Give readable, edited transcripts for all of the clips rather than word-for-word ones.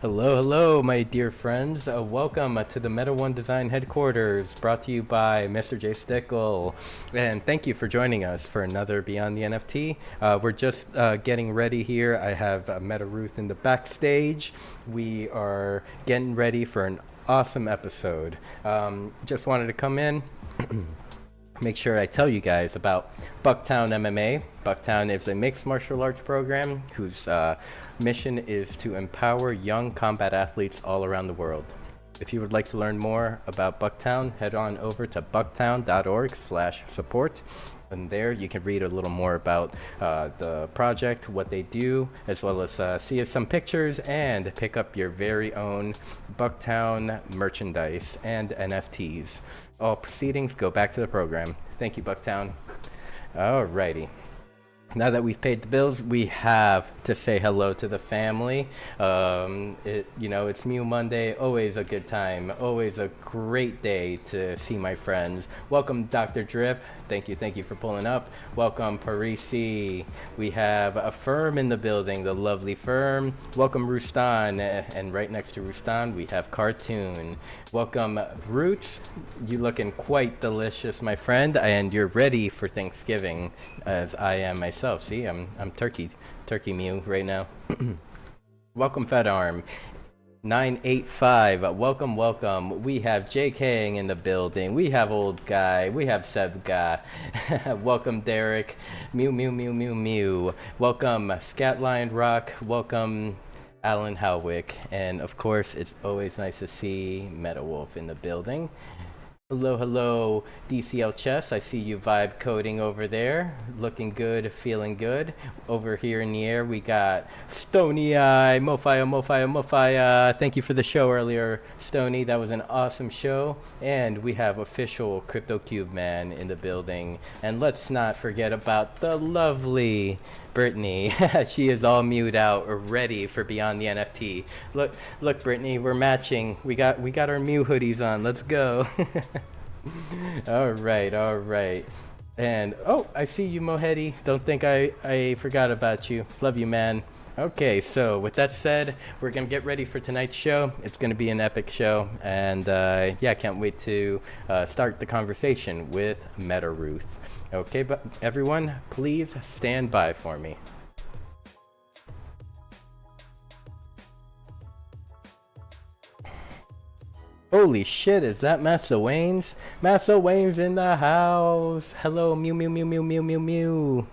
Hello, hello, my dear friends. Welcome to the Meta One Design headquarters, brought to you by Mr. J. Stickle. And thank you for joining us for another Beyond the NFT. We're just getting ready here. I have MetaRuth in the backstage. We are getting ready for an awesome episode. Just wanted to come in. Make sure I tell you guys about Bucktown MMA. Bucktown is a mixed martial arts program whose mission is to empower young combat athletes all around the world. If you would like to learn more about Bucktown, head on over to bucktown.org/support. And there you can read a little more about the project, what they do, as well as see some pictures and pick up your very own Bucktown merchandise and NFTs. All proceedings go back to the program. Thank you, Bucktown. Alrighty. Now that we've paid the bills, we have to say hello to the family. It's Mew Monday, always a good time, always a great day to see my friends. Welcome, Dr. Drip. Thank you for pulling up. Welcome, Parisi. We have a Firm in the building, the lovely Firm. Welcome, Rustan. And right next to Rustan, we have Cartoon. Welcome, Roots. You looking quite delicious, my friend, and you're ready for Thanksgiving, as I am myself. See, I'm turkey Mew right now. Welcome, Fat Arm. 985, welcome. We have JKing in the building. We have Old Guy. We have Seb Guy. Welcome, Derek. Mew. Welcome, Scatline Rock. Welcome, Alan Howick. And of course, it's always nice to see MetaWolf in the building. Hello, DCL Chess. I see you vibe coding over there. Looking good, feeling good. Over here in the air, we got Stony Eye, Mofia. Thank you for the show earlier, Stony. That was an awesome show. And we have official CryptoCube Man in the building. And let's not forget about the lovely Brittany. She is all mewed out, ready for Beyond the NFT. Look, Brittany, we're matching. We got our Mew hoodies on. Let's go. All right. And I see you, Mohedi. Don't think I forgot about you. Love you, man. Okay, so with that said, we're gonna get ready for tonight's show. It's gonna be an epic show, and can't wait to start the conversation with MetaRuth. Okay, but everyone, please stand by for me. Holy shit, is that Massa Wayne's? Massa Wayne's in the house. Hello, Mew.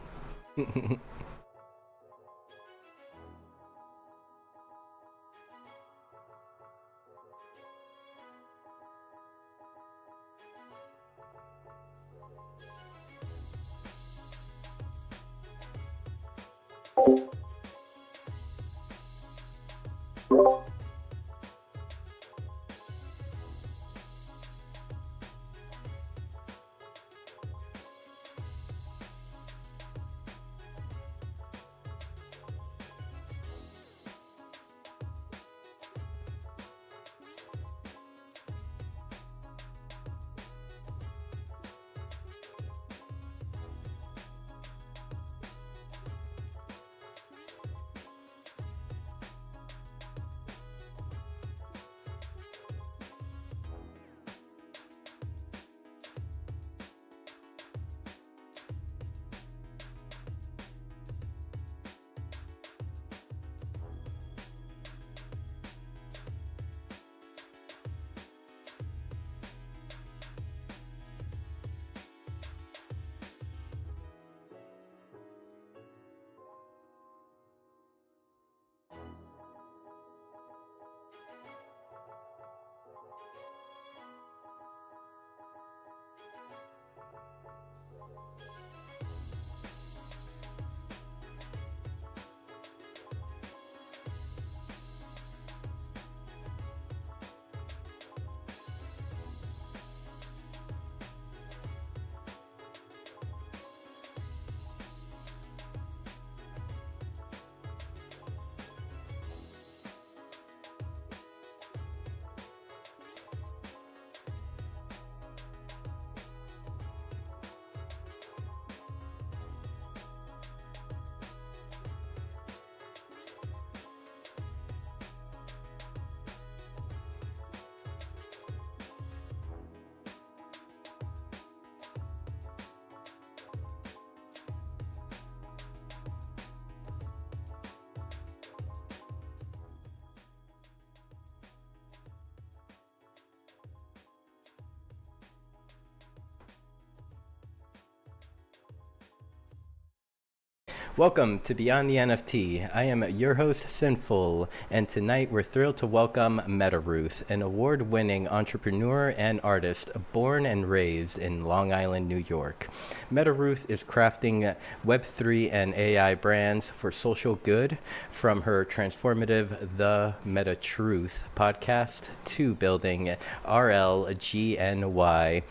Welcome to Beyond the NFT. I am your host, Sinful, and tonight we're thrilled to welcome MetaRuth, an award-winning entrepreneur and artist born and raised in Long Island, New York. MetaRuth is crafting Web3 and AI brands for social good, from her transformative The MetaTruth podcast to building RLGNY.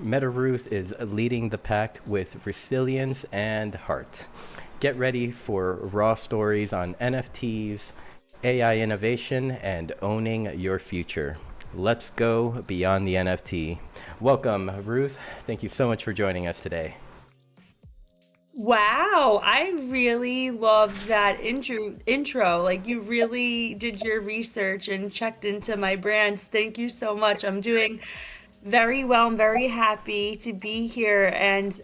MetaRuth is leading the pack with resilience and heart. Get ready for raw stories on NFTs, AI innovation, and owning your future. Let's go beyond the NFT. Welcome, Ruth. Thank you so much for joining us today. Wow, I really loved that intro. Like you really did your research and checked into my brands. Thank you so much. I'm doing very well. I'm very happy to be here. And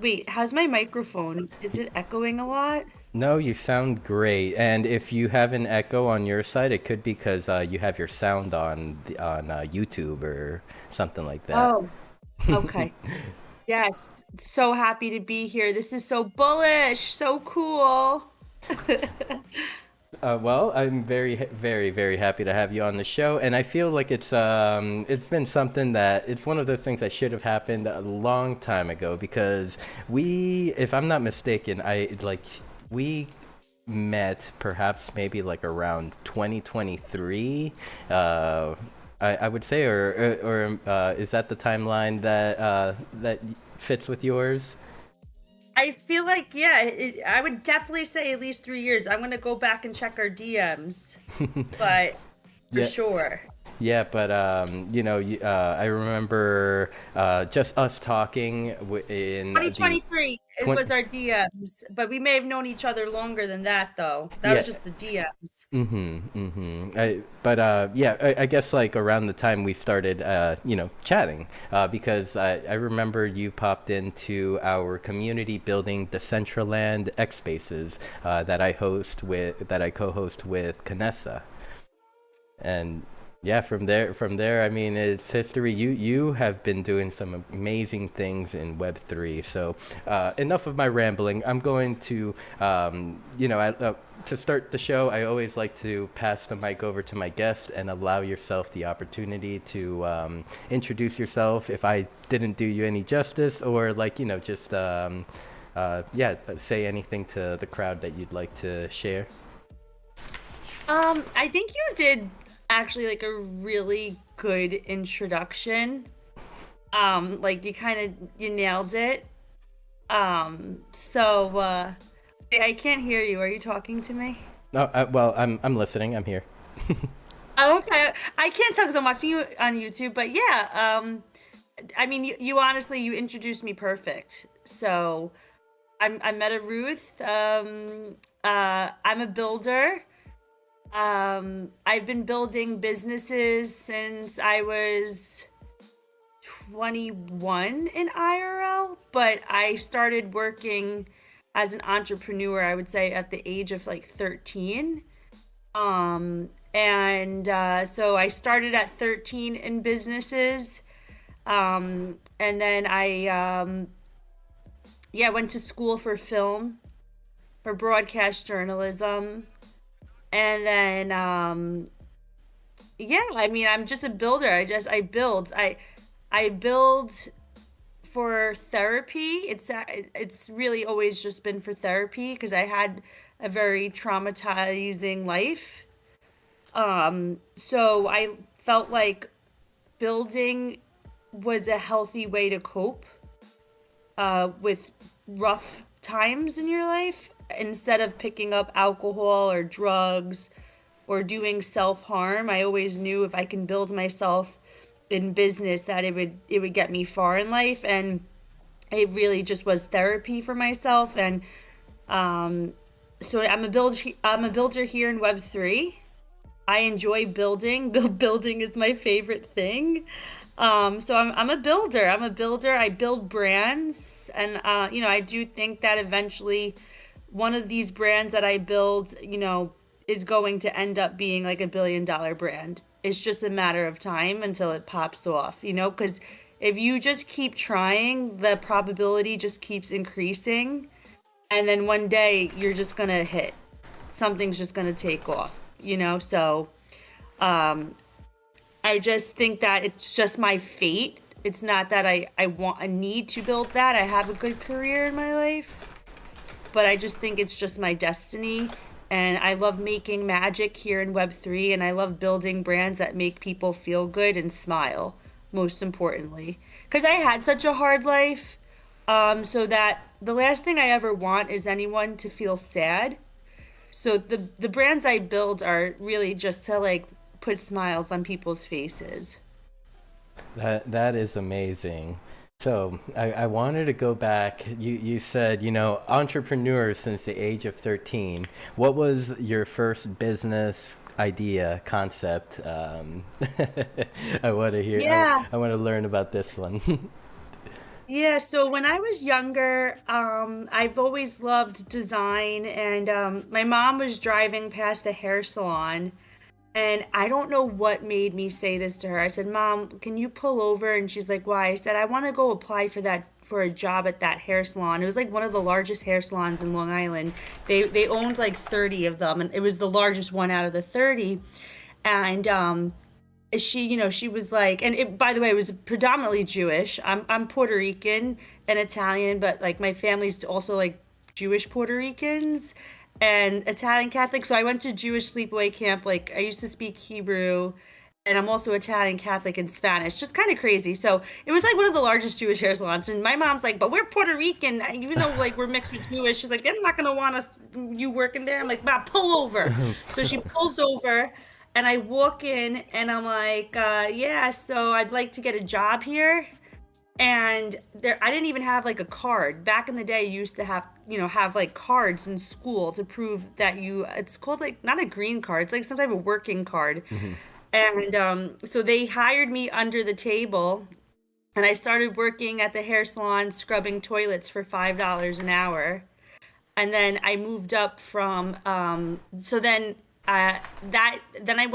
wait, how's my microphone? Is it echoing a lot? No, you sound great. And if you have an echo on your side, it could be because you have your sound on YouTube or something like that. Oh, okay. Yes, so happy to be here. This is so bullish, so cool. Well, I'm very, very happy to have you on the show, and I feel like it's been something that it's one of those things that should have happened a long time ago because if I'm not mistaken, we met perhaps maybe like around 2023. I would say, or is that the timeline that fits with yours? I feel like, yeah, I would definitely say at least 3 years. I'm gonna go back and check our DMs, but for Yeah. sure. Yeah, but I remember just us talking in the 2023, it 20. was our DMs, but we may have known each other longer than that, though. That Yeah. was just the DMs. I guess like around the time we started, chatting, because I remember you popped into our community building Decentraland X Spaces that I co-host with Kanessa. And yeah, from there, I mean, it's history. You have been doing some amazing things in Web3. So enough of my rambling. I'm going to, to start the show, I always like to pass the mic over to my guest and allow yourself the opportunity to introduce yourself if I didn't do you any justice, or say anything to the crowd that you'd like to share. I think you did actually like a really good introduction. Like you nailed it. I can't hear you. Are you talking to me? No, well, I'm listening. I'm here. Oh, okay. I can't tell because I'm watching you on YouTube, but yeah, I mean, you honestly, you introduced me perfect. So I met a Ruth. I'm a builder. I've been building businesses since I was 21 in IRL, but I started working as an entrepreneur, I would say, at the age of like 13. So I started at 13 in businesses. And then I went to school for film, for broadcast journalism. And then, I mean, I'm just a builder. I build. I build for therapy. It's really always just been for therapy because I had a very traumatizing life. So I felt like building was a healthy way to cope with rough times in your life instead of picking up alcohol or drugs or doing self-harm. I always knew if I can build myself in business that it would get me far in life, and it really just was therapy for myself. And so I'm a builder here in Web3. I enjoy building. Building is my favorite thing. So I'm a builder. I build brands, and I do think that eventually one of these brands that I build, is going to end up being like $1 billion brand. It's just a matter of time until it pops off, because if you just keep trying, the probability just keeps increasing. and then one day you're just gonna hit. Something's just gonna take off, you know? So um, I just think that it's just my fate. It's not that I need to build that. I have a good career in my life, but I just think it's just my destiny. And I love making magic here in Web3, and I love building brands that make people feel good and smile, most importantly. Because I had such a hard life, so that the last thing I ever want is anyone to feel sad. So the brands I build are really just to like put smiles on people's faces. That is amazing. So I wanted to go back. You said, entrepreneur since the age of 13. What was your first business idea, concept? I want to hear, Yeah. I want to learn about this one. Yeah, so when I was younger, I've always loved design, and my mom was driving past a hair salon, and I don't know what made me say this to her. I said, "Mom, can you pull over?" And she's like, "Why?" I said, "I want to go apply for a job at that hair salon." It was like one of the largest hair salons in Long Island. They owned like 30 of them, and it was the largest one out of the 30. And she was like, and it, by the way, it was predominantly Jewish. I'm Puerto Rican and Italian, but like my family's also like Jewish Puerto Ricans and Italian Catholic. So I went to Jewish sleepaway camp. Like I used to speak Hebrew, and I'm also Italian Catholic and Spanish. Just kind of crazy. So it was like one of the largest Jewish hair salons. And my mom's like, "But we're Puerto Rican, even though like we're mixed with Jewish." She's like, "They're not gonna want us you working there." I'm like, "Ma, pull over." So she pulls over, and I walk in, and I'm like, "Yeah, so I'd like to get a job here." And there, I didn't even have like a card. Back in the day, you used to have like cards in school to prove that it's called like, not a green card, it's like some type of working card. Mhm. And so they hired me under the table, and I started working at the hair salon scrubbing toilets for $5 an hour. And then I moved up from so then that then I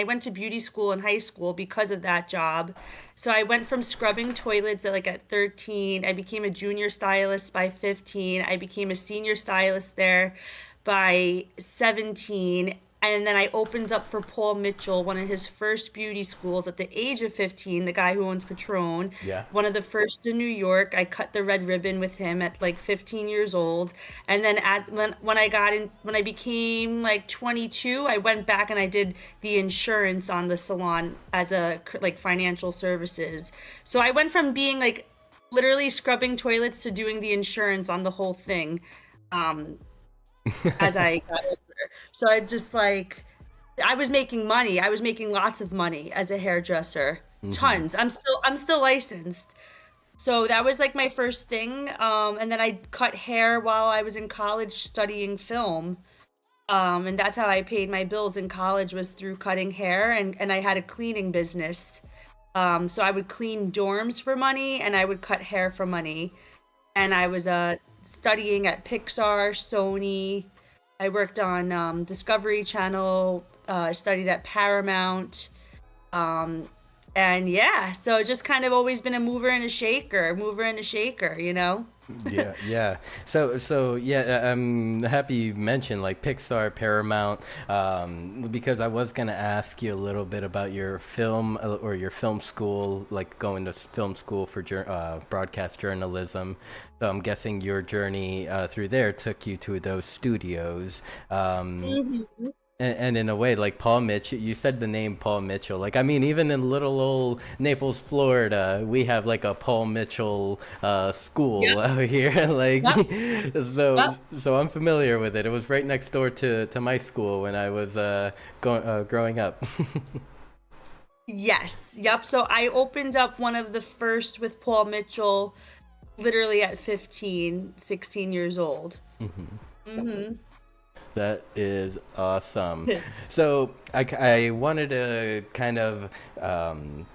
went to beauty school in high school because of that job. So I went from scrubbing toilets at 13. I became a junior stylist by 15. I became a senior stylist there by 17. And then I opened up for Paul Mitchell, one of his first beauty schools at the age of 15, the guy who owns Patron, Yeah. one of the first in New York. I cut the red ribbon with him at like 15 years old. And then when I became like 22, I went back and I did the insurance on the salon as a like financial services. So I went from being like literally scrubbing toilets to doing the insurance on the whole thing. Um, as I got older. So I just like I was making money. I was making lots of money as a hairdresser. Hmm. Tons. I'm still licensed. So that was like my first thing. And then I cut hair while I was in college studying film. And that's how I paid my bills in college, was through cutting hair, and I had a cleaning business. So I would clean dorms for money, and I would cut hair for money. And I was studying at Pixar, Sony. I worked on Discovery Channel, studied at Paramount. Um, and yeah, so just kind of always been a mover and a shaker, you know? Yeah, yeah. So yeah, I'm happy you mentioned like Pixar, Paramount, because I was gonna ask you a little bit about your film or your film school, like going to film school for broadcast journalism. So I'm guessing your journey through there took you to those studios. Mhm. And in a way, like Paul Mitchell, you said the name Paul Mitchell. Like, I mean, even in little old Naples, Florida, we have like a Paul Mitchell school Yep, out here. Like, yep, so yep. so I'm familiar with it. It was right next door to my school when I was growing up. Yes, yep. So I opened up one of the first with Paul Mitchell literally at 15, 16 years old. Mhm. Hmm. That is awesome. So I wanted to kind of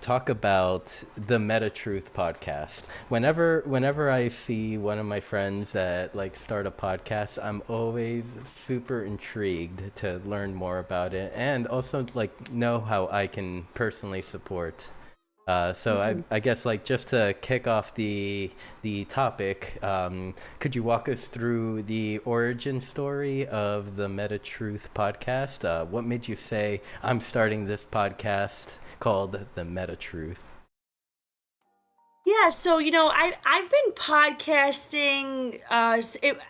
talk about the MetaTruth podcast. Whenever I see one of my friends that like start a podcast, I'm always super intrigued to learn more about it and also like know how I can personally support. So I guess like just to kick off the topic, could you walk us through the origin story of the MetaTruth podcast? What made you say I'm starting this podcast called the MetaTruth? Yeah, so I've been podcasting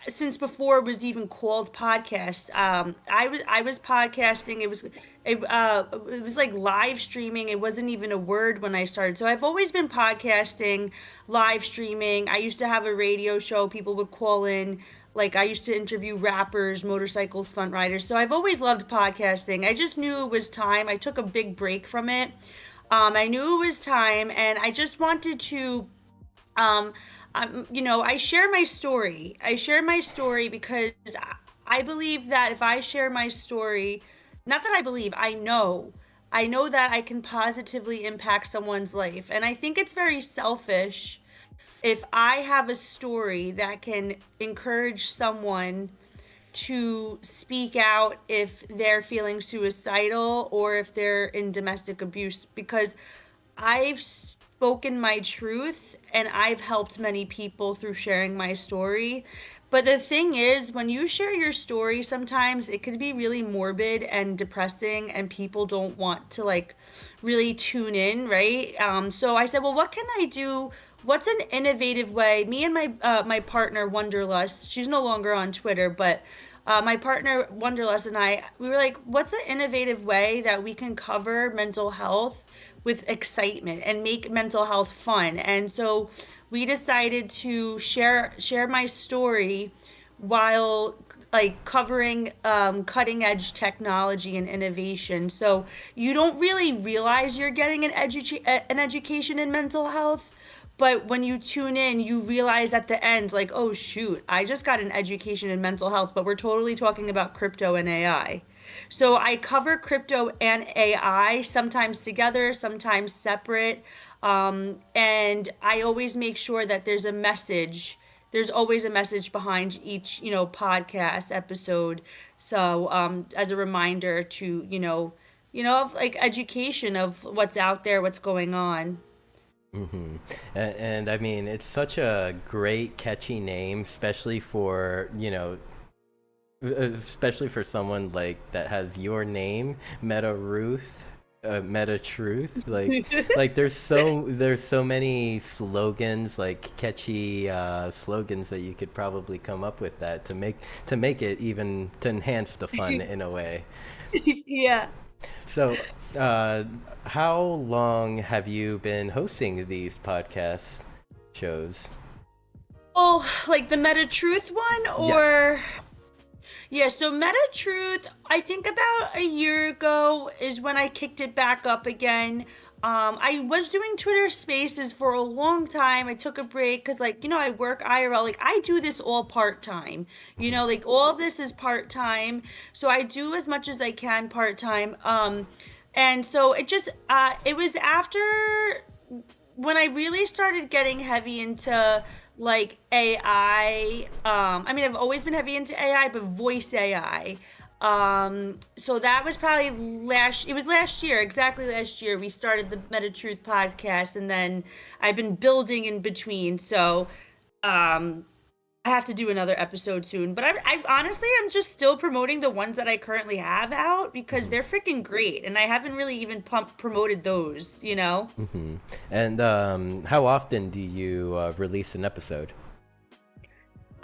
since before it was even called podcast. I was podcasting. It was like live streaming. It wasn't even a word when I started. So I've always been podcasting, live streaming. I used to have a radio show. People would call in. Like I used to interview rappers, motorcycle stunt riders. So I've always loved podcasting. I just knew it was time. I took a big break from it. I knew it was time, and I just wanted to, um, I share my story. I share my story because I believe that if I share my story, not that I believe, I know that I can positively impact someone's life. And I think it's very selfish if I have a story that can encourage someone to speak out if they're feeling suicidal or if they're in domestic abuse, because I've spoken my truth and I've helped many people through sharing my story. But the thing is, when you share your story, sometimes it could be really morbid and depressing, and people don't want to like really tune in, right? So I said, well, what can I do? What's an innovative way? Me and my partner Wonderlust, she's no longer on Twitter, but my partner Wonderlust and we were like, what's an innovative way that we can cover mental health with excitement and make mental health fun? And so we decided to share my story while like covering cutting edge technology and innovation. So you don't really realize you're getting an education in mental health, but when you tune in, you realize at the end, like, oh shoot, I just got an education in mental health, but we're totally talking about crypto and AI. So I cover crypto and AI, sometimes together, sometimes separate. And I always make sure that there's a message. There's always a message behind each, podcast episode. So as a reminder to, of like education of what's out there, what's going on. And I mean, it's such a great, catchy name, especially for someone like that has your name, MetaRuth, MetaTruth. Like there's so many slogans, like catchy slogans that you could probably come up with that to make it even to enhance the fun in a way. Yeah. So, how long have you been hosting these podcast shows? Oh, like the Meta Truth one, Yes. or yeah, so Meta Truth, I think about a year ago is when I kicked it back up again. I was doing Twitter Spaces for a long time. I took a break because, like, I work IRL. Like, I do this all part time. Like all of this is part time. So I do as much as I can part time. And so it was after when I really started getting heavy into like AI. I mean, I've always been heavy into AI, but voice AI. So that was probably it was last year, exactly last year. We started the Meta Truth podcast, and then I've been building in between. So, um, I have to do another episode soon. But I honestly, I'm just still promoting the ones that I currently have out because they're freaking great, and I haven't really even promoted those. Hmm. And how often do you release an episode?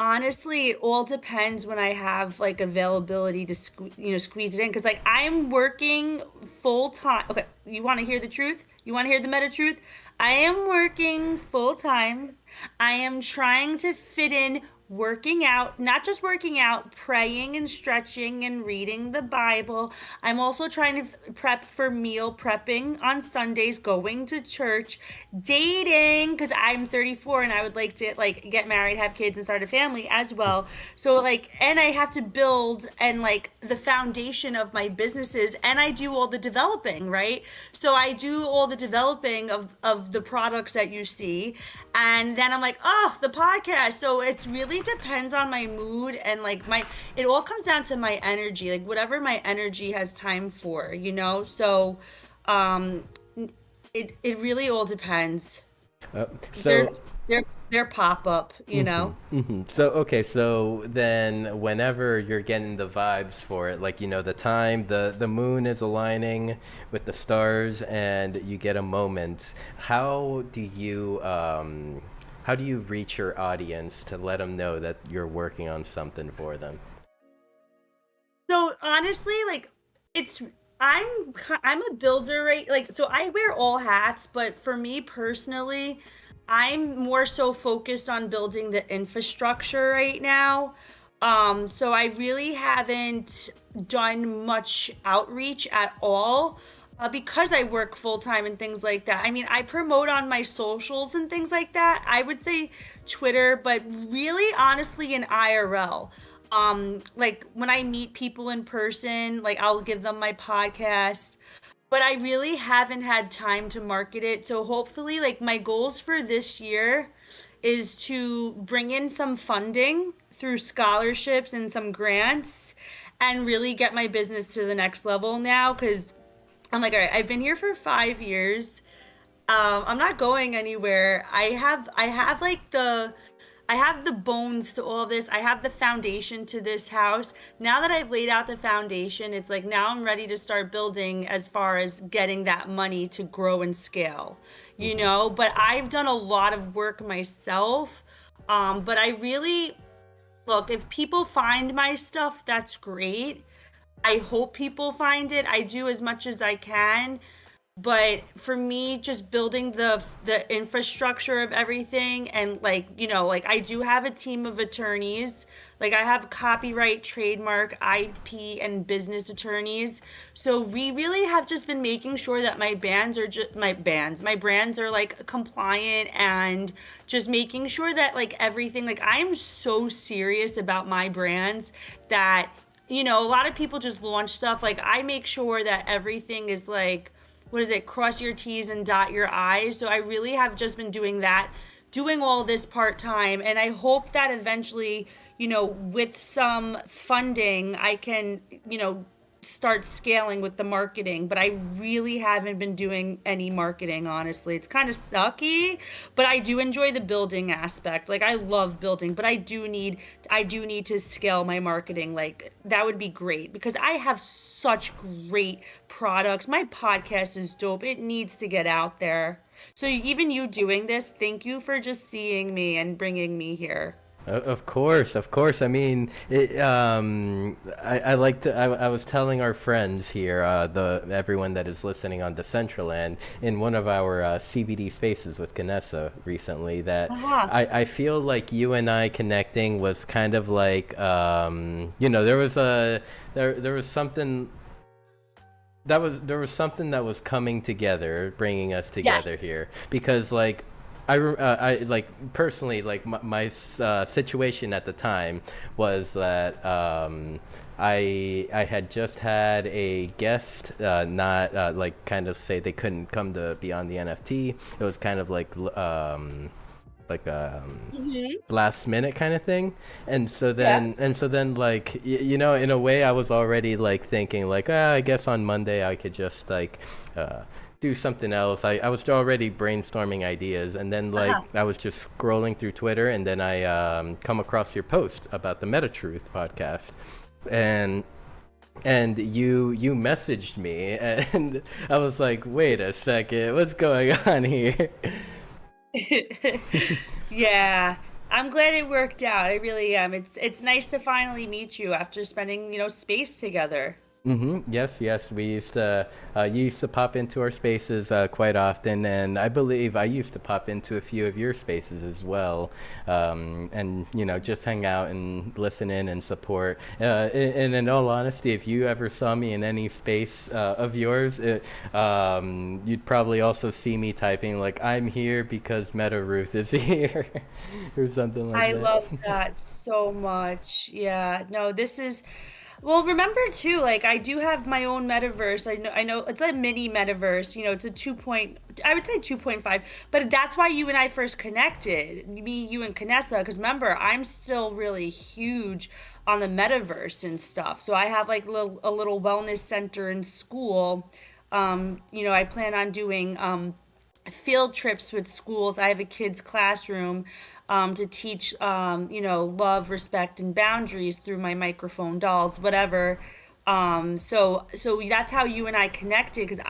Honestly, it all depends when I have like availability to squeeze it in, because like I'm working full time. Okay, you want to hear the truth? You want to hear the meta truth? I am working full time. I am trying to fit in working out, not just working out, praying and stretching and reading the Bible. I'm also trying to prep for meal prepping on Sundays, going to church, dating because I'm 34 and I would like to like get married, have kids and start a family as well. So like, and I have to build and like the foundation of my businesses, and I do all the developing, right? So I do all the developing of the products that you see, and then I'm like, oh, the podcast. So it's really depends on my mood and like it all comes down to my energy, like whatever my energy has time for. So um It really all depends. Uh, They're so they're pop up, you know. So okay, so then whenever you're getting the vibes for it, like the time the moon is aligning with the stars and you get a moment, how do you reach your audience to let them know that you're working on something for them? So honestly, like it's I'm a builder, right? Like so I wear all hats, but for me personally, I'm more so focused on building the infrastructure right now. So I really haven't done much outreach at all. Because I work full time and things like that. I mean, I promote on my socials and things like that. I would say Twitter, but really honestly in IRL. Like when I meet people in person, like I'll give them my podcast, but I really haven't had time to market it. So hopefully, like my goals for this year is to bring in some funding through scholarships and some grants and really get my business to the next level now, because I'm like, all right, I've been here for 5 years. I'm not going anywhere. I have the bones to all of this. I have the foundation to this house. Now that I've laid out the foundation, it's like now I'm ready to start building as far as getting that money to grow and scale, you Hmm. know? But I've done a lot of work myself. But I really look, if people find my stuff, that's great. I hope people find it. I do as much as I can, but for me just building the infrastructure of everything, and like like I do have a team of attorneys. Like I have copyright, trademark, IP, and business attorneys, so we really have just been making sure that my brands are like compliant, and just making sure that like everything, like I'm so serious about my brands that a lot of people just launch stuff. Like I make sure that everything is like, what is it, cross your T's and dot your I's. So I really have just been doing that, doing all this part time. And I hope that eventually, with some funding, I can, start scaling with the marketing. But I really haven't been doing any marketing, honestly. It's kind of sucky, but I do enjoy the building aspect. Like I love building, but I do need to scale my marketing. Like that would be great because I have such great products. My podcast is dope. It needs to get out there. So even you doing this, thank you for just seeing me and bringing me here. Of course, of course. I mean, I like to. I was telling our friends here, everyone that is listening on Decentraland, in one of our CBD spaces with Ganessa recently, that Uh-huh. I feel like you and I connecting was kind of like, there was something that was coming together, bringing us together Yes. here. Because like I like personally, like my situation at the time was that I had just had a guest, not like kind of say they couldn't come to be on the NFT. It was kind of like Hmm. last minute kind of thing. Yeah. And so then like in a way I was already like thinking like, I guess on Monday I could just like uh do something else. I was already brainstorming ideas, and then like Uh-huh. I was just scrolling through Twitter, and then I come across your post about the MetaTruth podcast, and you messaged me, and I was like, wait a second, what's going on here? Yeah. I'm glad it worked out. I really am. It's nice to finally meet you after spending, space together. Yes, yes. We used to, you used to pop into our spaces quite often, and I believe I used to pop into a few of your spaces as well, and just hang out and listen in and support. And in all honesty, if you ever saw me in any space of yours, you'd probably also see me typing like, "I'm here because MetaRuth is here," or something like I that. love that so much. Yeah. No, this is well, remember too, like I do have my own metaverse. I know it's a mini metaverse, it's a 2 point, I would say 2.5, but that's why you and I first connected. Me, you and Canessa, because remember, I'm still really huge on the metaverse and stuff. So I have like a little wellness center in school. I plan on doing field trips with schools. I have a kids classroom to teach, love, respect, and boundaries through my microphone dolls, whatever. So that's how you and I connected, because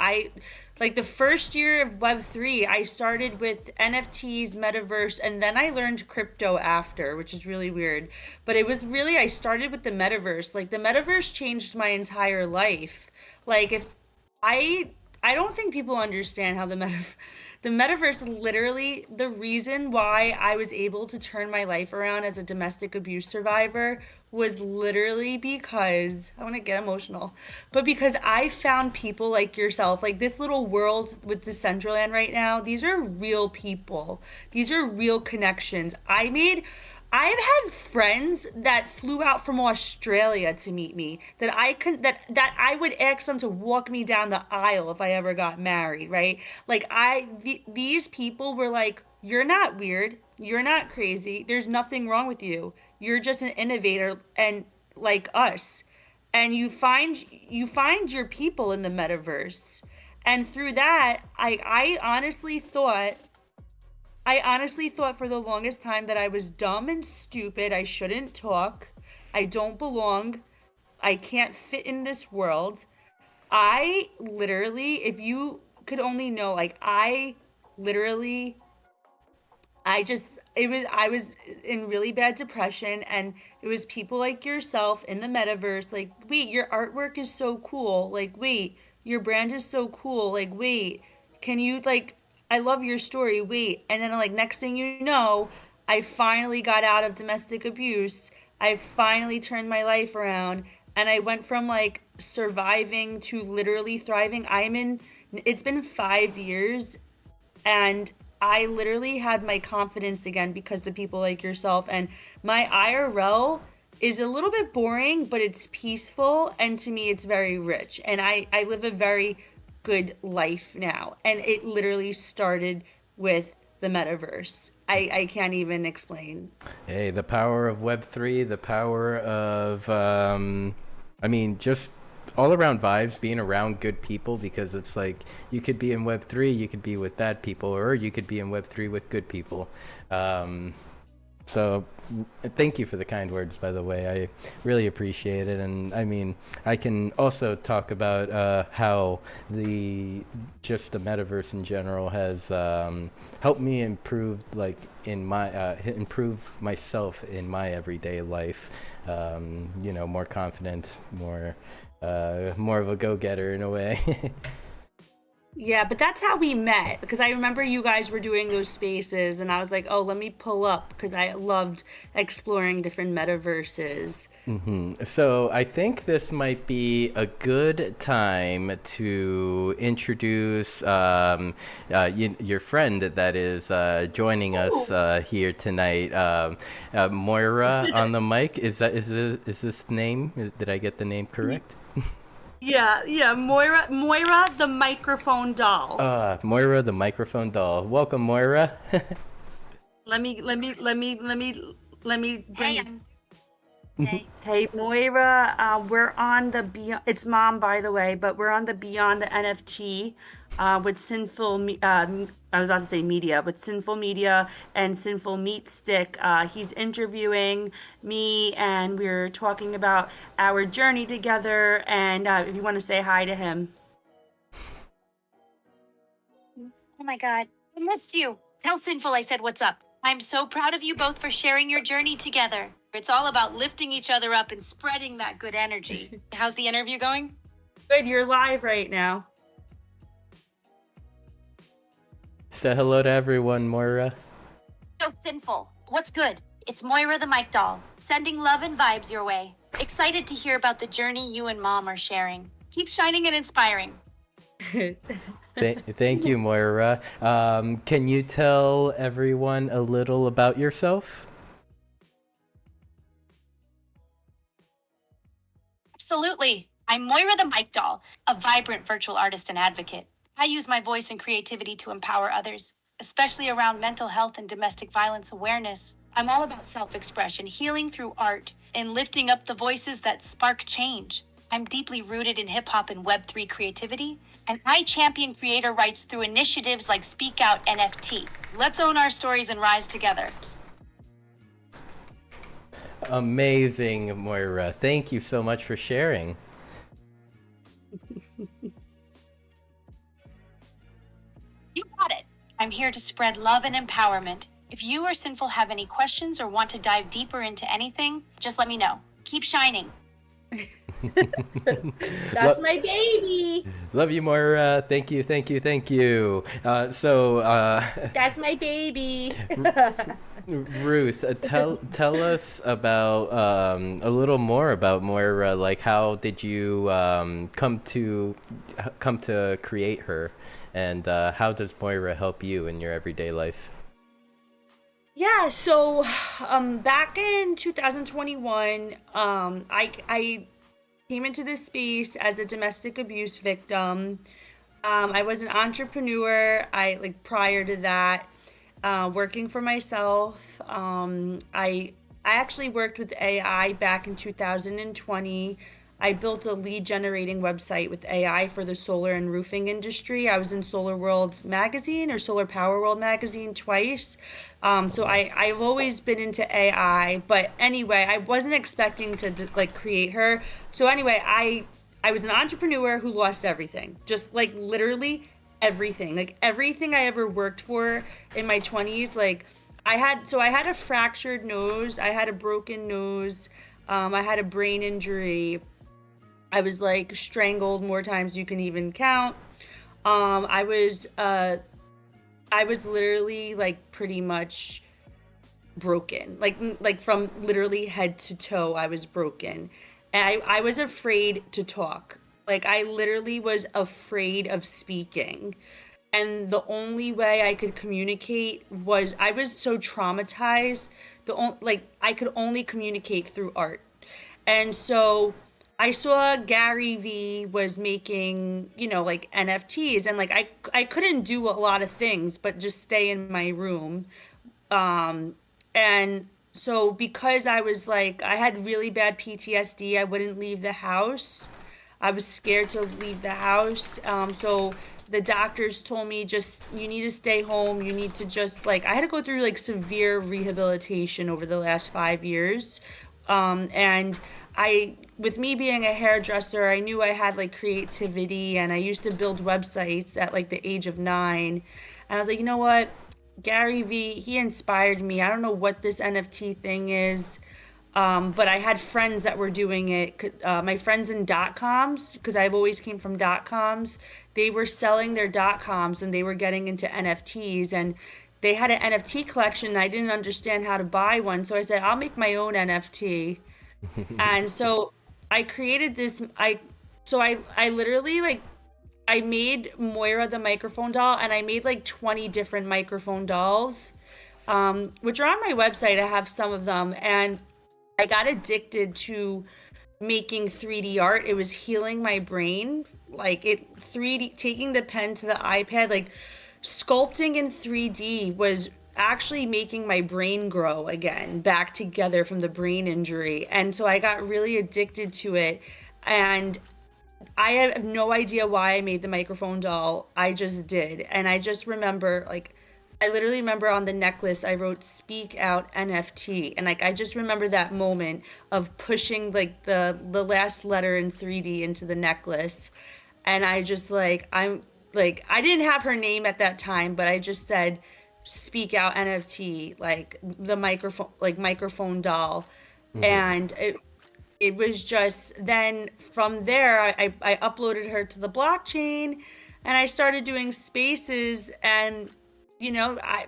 like the first year of Web3, I started with NFTs, metaverse, and then I learned crypto after, which is really weird. But it was really, I started with the metaverse. Like the metaverse changed my entire life. Like if I I don't think people understand how the metaverse, literally the reason why I was able to turn my life around as a domestic abuse survivor was literally because I want to get emotional, but because I found people like yourself, like this little world with Decentraland right now. These are real people. These are real connections. I've had friends that flew out from Australia to meet me, that I would ask them to walk me down the aisle if I ever got married, right? Like these people were like, "You're not weird. You're not crazy. There's nothing wrong with you. You're just an innovator and like us." And you find your people in the metaverse. And through that, I honestly thought for the longest time that I was dumb and stupid. I shouldn't talk. I don't belong. I can't fit in this world. I literally, if you could only know, like I literally, I was in really bad depression, and it was people like yourself in the metaverse, like, wait, your artwork is so cool. Like, wait, your brand is so cool. Like, wait, can you, like, I love your story. Wait. And then, like, next thing you know, I finally got out of domestic abuse. I finally turned my life around, and I went from like surviving to literally thriving. It's been 5 years, and I literally had my confidence again because of people like yourself. And my IRL is a little bit boring, but it's peaceful. And to me, it's very rich. And I live a very good life now. And it literally started with the metaverse. I can't even explain. Hey, the power of Web3, the power of, just all around vibes, being around good people, because it's like you could be in Web3, you could be with bad people, or you could be in Web3 with good people. So thank you for the kind words, by the way. I really appreciate it. And I mean, I can also talk about how just the metaverse in general has helped me improve, like in my improve myself in my everyday life. More confident, more of a go-getter in a way. Yeah, but that's how we met, because I remember you guys were doing those spaces, and I was like, oh, let me pull up, because I loved exploring different metaverses. So I think this might be a good time to introduce your friend that is joining us here tonight. Moira on the mic. Is this name? Did I get the name correct? Yeah, Moira, the microphone doll. Moira, the microphone doll. Welcome, Moira. Let me Hey, bring. hey. Hey, Moira, we're on the Beyond. It's mom, by the way, but we're on the Beyond the NFT with I was about to say media, but Sinful Media and Sinful Meat Stick. He's interviewing me, and we're talking about our journey together. And if you want to say hi to him. Oh my God. I missed you. Tell Sinful I said what's up. I'm so proud of you both for sharing your journey together. It's all about lifting each other up and spreading that good energy. How's the interview going? Good, you're live right now. Say hello to everyone, Moira. So Sinful, what's good? It's Moira the Mic Doll, sending love and vibes your way. Excited to hear about the journey you and Mom are sharing. Keep shining and inspiring. Thank you, Moira. Can you tell everyone a little about yourself? Absolutely. I'm Moira the Mic Doll, a vibrant virtual artist and advocate. I use my voice and creativity to empower others, especially around mental health and domestic violence awareness. I'm all about self-expression, healing through art, and lifting up the voices that spark change. I'm deeply rooted in hip hop and Web3 creativity, and I champion creator rights through initiatives like Speak Out NFT. Let's own our stories and rise together. Amazing, Moira. Thank you so much for sharing. You got it. I'm here to spread love and empowerment. If you or Sinful have any questions or want to dive deeper into anything, just let me know. Keep shining. That's my baby. Love you, Moira. Thank you, thank you, thank you. That's my baby. Ruth, tell us about a little more about Moira. Like, how did you come to create her, and how does Moira help you in your everyday life? Yeah, so back in 2021, I came into this space as a domestic abuse victim. I was an entrepreneur. Prior to that, working for myself. I actually worked with AI back in 2020. I built a lead generating website with AI for the solar and roofing industry. I was in Solar World magazine or Solar Power World magazine twice. So I've always been into AI, but anyway, I wasn't expecting to create her. So anyway, I was an entrepreneur who lost everything, just like literally everything, like everything I ever worked for in my 20s. I had a fractured nose, I had a broken nose, I had a brain injury. I was strangled more times you can even count. I was literally pretty much broken, like from literally head to toe. I was broken, and I was afraid to talk. I literally was afraid of speaking, and the only way I could communicate was I was so traumatized. I could only communicate through art, and so I saw Gary Vee was making, NFTs, and I couldn't do a lot of things but just stay in my room. And so because I was I had really bad PTSD, I wouldn't leave the house. I was scared to leave the house. So the doctors told me you need to stay home. You need to I had to go through severe rehabilitation over the last 5 years. And with me being a hairdresser, I knew I had creativity, and I used to build websites at the age of 9. And I was like, you know what? Gary Vee, he inspired me. I don't know what this NFT thing is, but I had friends that were doing it. My friends in .coms, because I've always came from .coms, they were selling their .coms and they were getting into NFTs, and they had an NFT collection, and I didn't understand how to buy one. So I said, I'll make my own NFT. And so I created this. I literally I made Moira the microphone doll, and I made 20 different microphone dolls, which are on my website. I have some of them, and I got addicted to making 3D art. It was healing my brain. 3D, taking the pen to the iPad, sculpting in 3D was actually making my brain grow again, back together from the brain injury. And so I got really addicted to it. And I have no idea why I made the microphone doll. I just did. And I just remember, I literally remember on the necklace, I wrote "Speak Out NFT." And I just remember that moment of pushing the last letter in 3D into the necklace. And I just I didn't have her name at that time, but I just said, "Speak Out NFT," the microphone doll. Mm-hmm. And it was just, then from there, I uploaded her to the blockchain, and I started doing spaces, and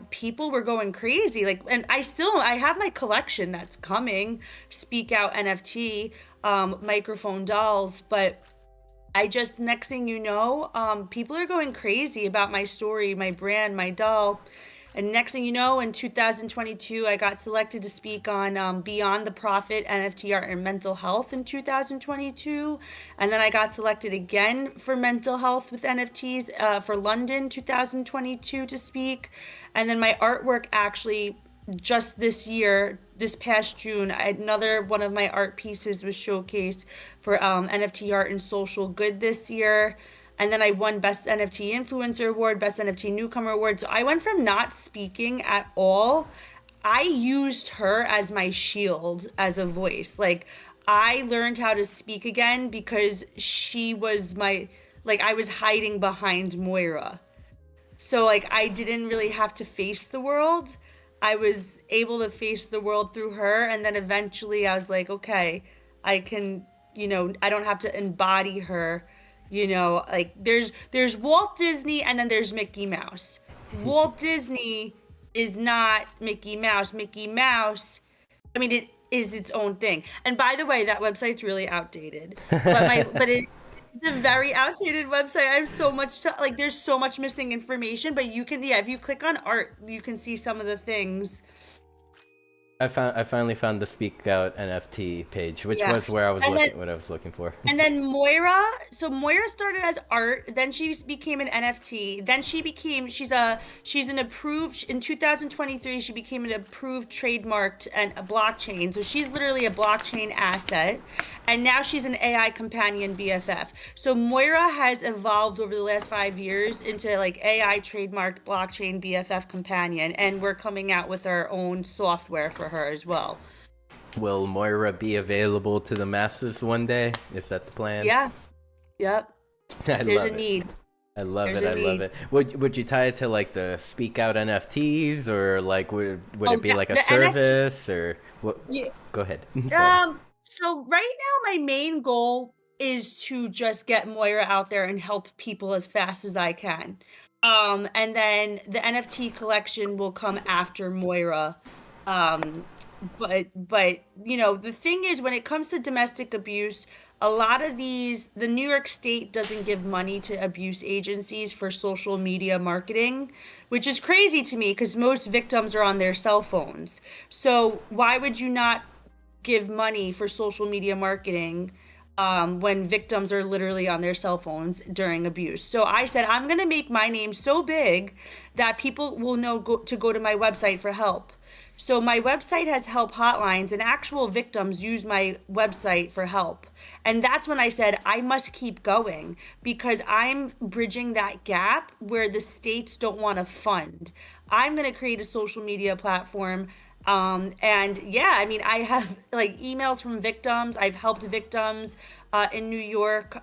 people were going crazy. And I have my collection that's coming, Speak Out NFT, microphone dolls, but next thing you know, people are going crazy about my story, my brand, my doll. And next thing you know, in 2022, I got selected to speak on Beyond the Profit, NFT Art and Mental Health in 2022. And then I got selected again for mental health with NFTs for London 2022 to speak. And then my artwork actually just this year, this past June, another one of my art pieces was showcased for NFT Art and Social Good this year. And then I won Best NFT Influencer Award, Best NFT Newcomer Award. So I went from not speaking at all. I used her as my shield, as a voice. Like, I learned how to speak again because she was my, like, I was hiding behind Moira. So, like, I didn't really have to face the world. I was able to face the world through her. And then eventually I was like, okay, I can, I don't have to embody her. Like, there's Walt Disney and then there's Mickey Mouse. Walt Disney is not Mickey Mouse. Mickey Mouse, I mean, it is its own thing. And by the way, that website's really outdated. But it's a very outdated website. I have so much like, there's so much missing information, but you can, if you click on art, you can see some of the things. I finally found the Speak Out NFT page, which was where I was what I was looking for. And then Moira started as art, then she became an NFT, then she's an approved, in 2023 she became an approved trademarked and a blockchain. So she's literally a blockchain asset, and now she's an AI companion BFF. So Moira has evolved over the last 5 years into like AI trademarked blockchain BFF companion, and we're coming out with our own software for her as well. Will Moira be available to the masses one day? Is that the plan? Yeah. Yep. There's a need. I love it. Would you tie it to like the Speak Out NFTs, or like would it be like a service or what? Yeah. Go ahead. So right now my main goal is to just get Moira out there and help people as fast as I can. And then the NFT collection will come after Moira. But the thing is, when it comes to domestic abuse, a lot of the New York State doesn't give money to abuse agencies for social media marketing, which is crazy to me because most victims are on their cell phones. So why would you not give money for social media marketing when victims are literally on their cell phones during abuse? So I said, I'm going to make my name so big that people will know to go to my website for help. So my website has help hotlines, and actual victims use my website for help. And that's when I said, I must keep going, because I'm bridging that gap where the states don't want to fund. I'm going to create a social media platform. And yeah, I mean, I have like emails from victims. I've helped victims in New York,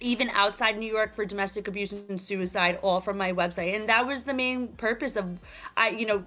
even outside New York, for domestic abuse and suicide, all from my website. And that was the main purpose of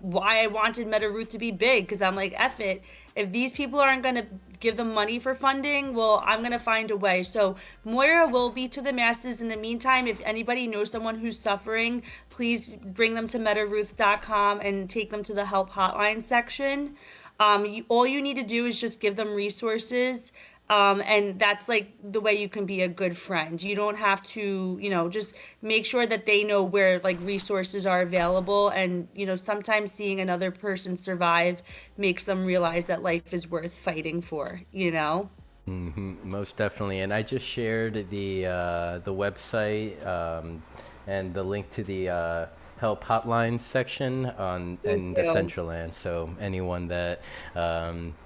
why I wanted MetaRuth to be big, because I'm like, F it. If these people aren't going to give them money for funding, well, I'm going to find a way. So Moira will be to the masses. In the meantime, if anybody knows someone who's suffering, please bring them to MetaRuth.com and take them to the help hotline section. All you need to do is just give them resources. And that's like the way you can be a good friend. You don't have to, just make sure that they know where like resources are available. And, sometimes seeing another person survive makes them realize that life is worth fighting for, Mm-hmm, most definitely. And I just shared the website and the link to the help hotline section in Decentraland. So anyone that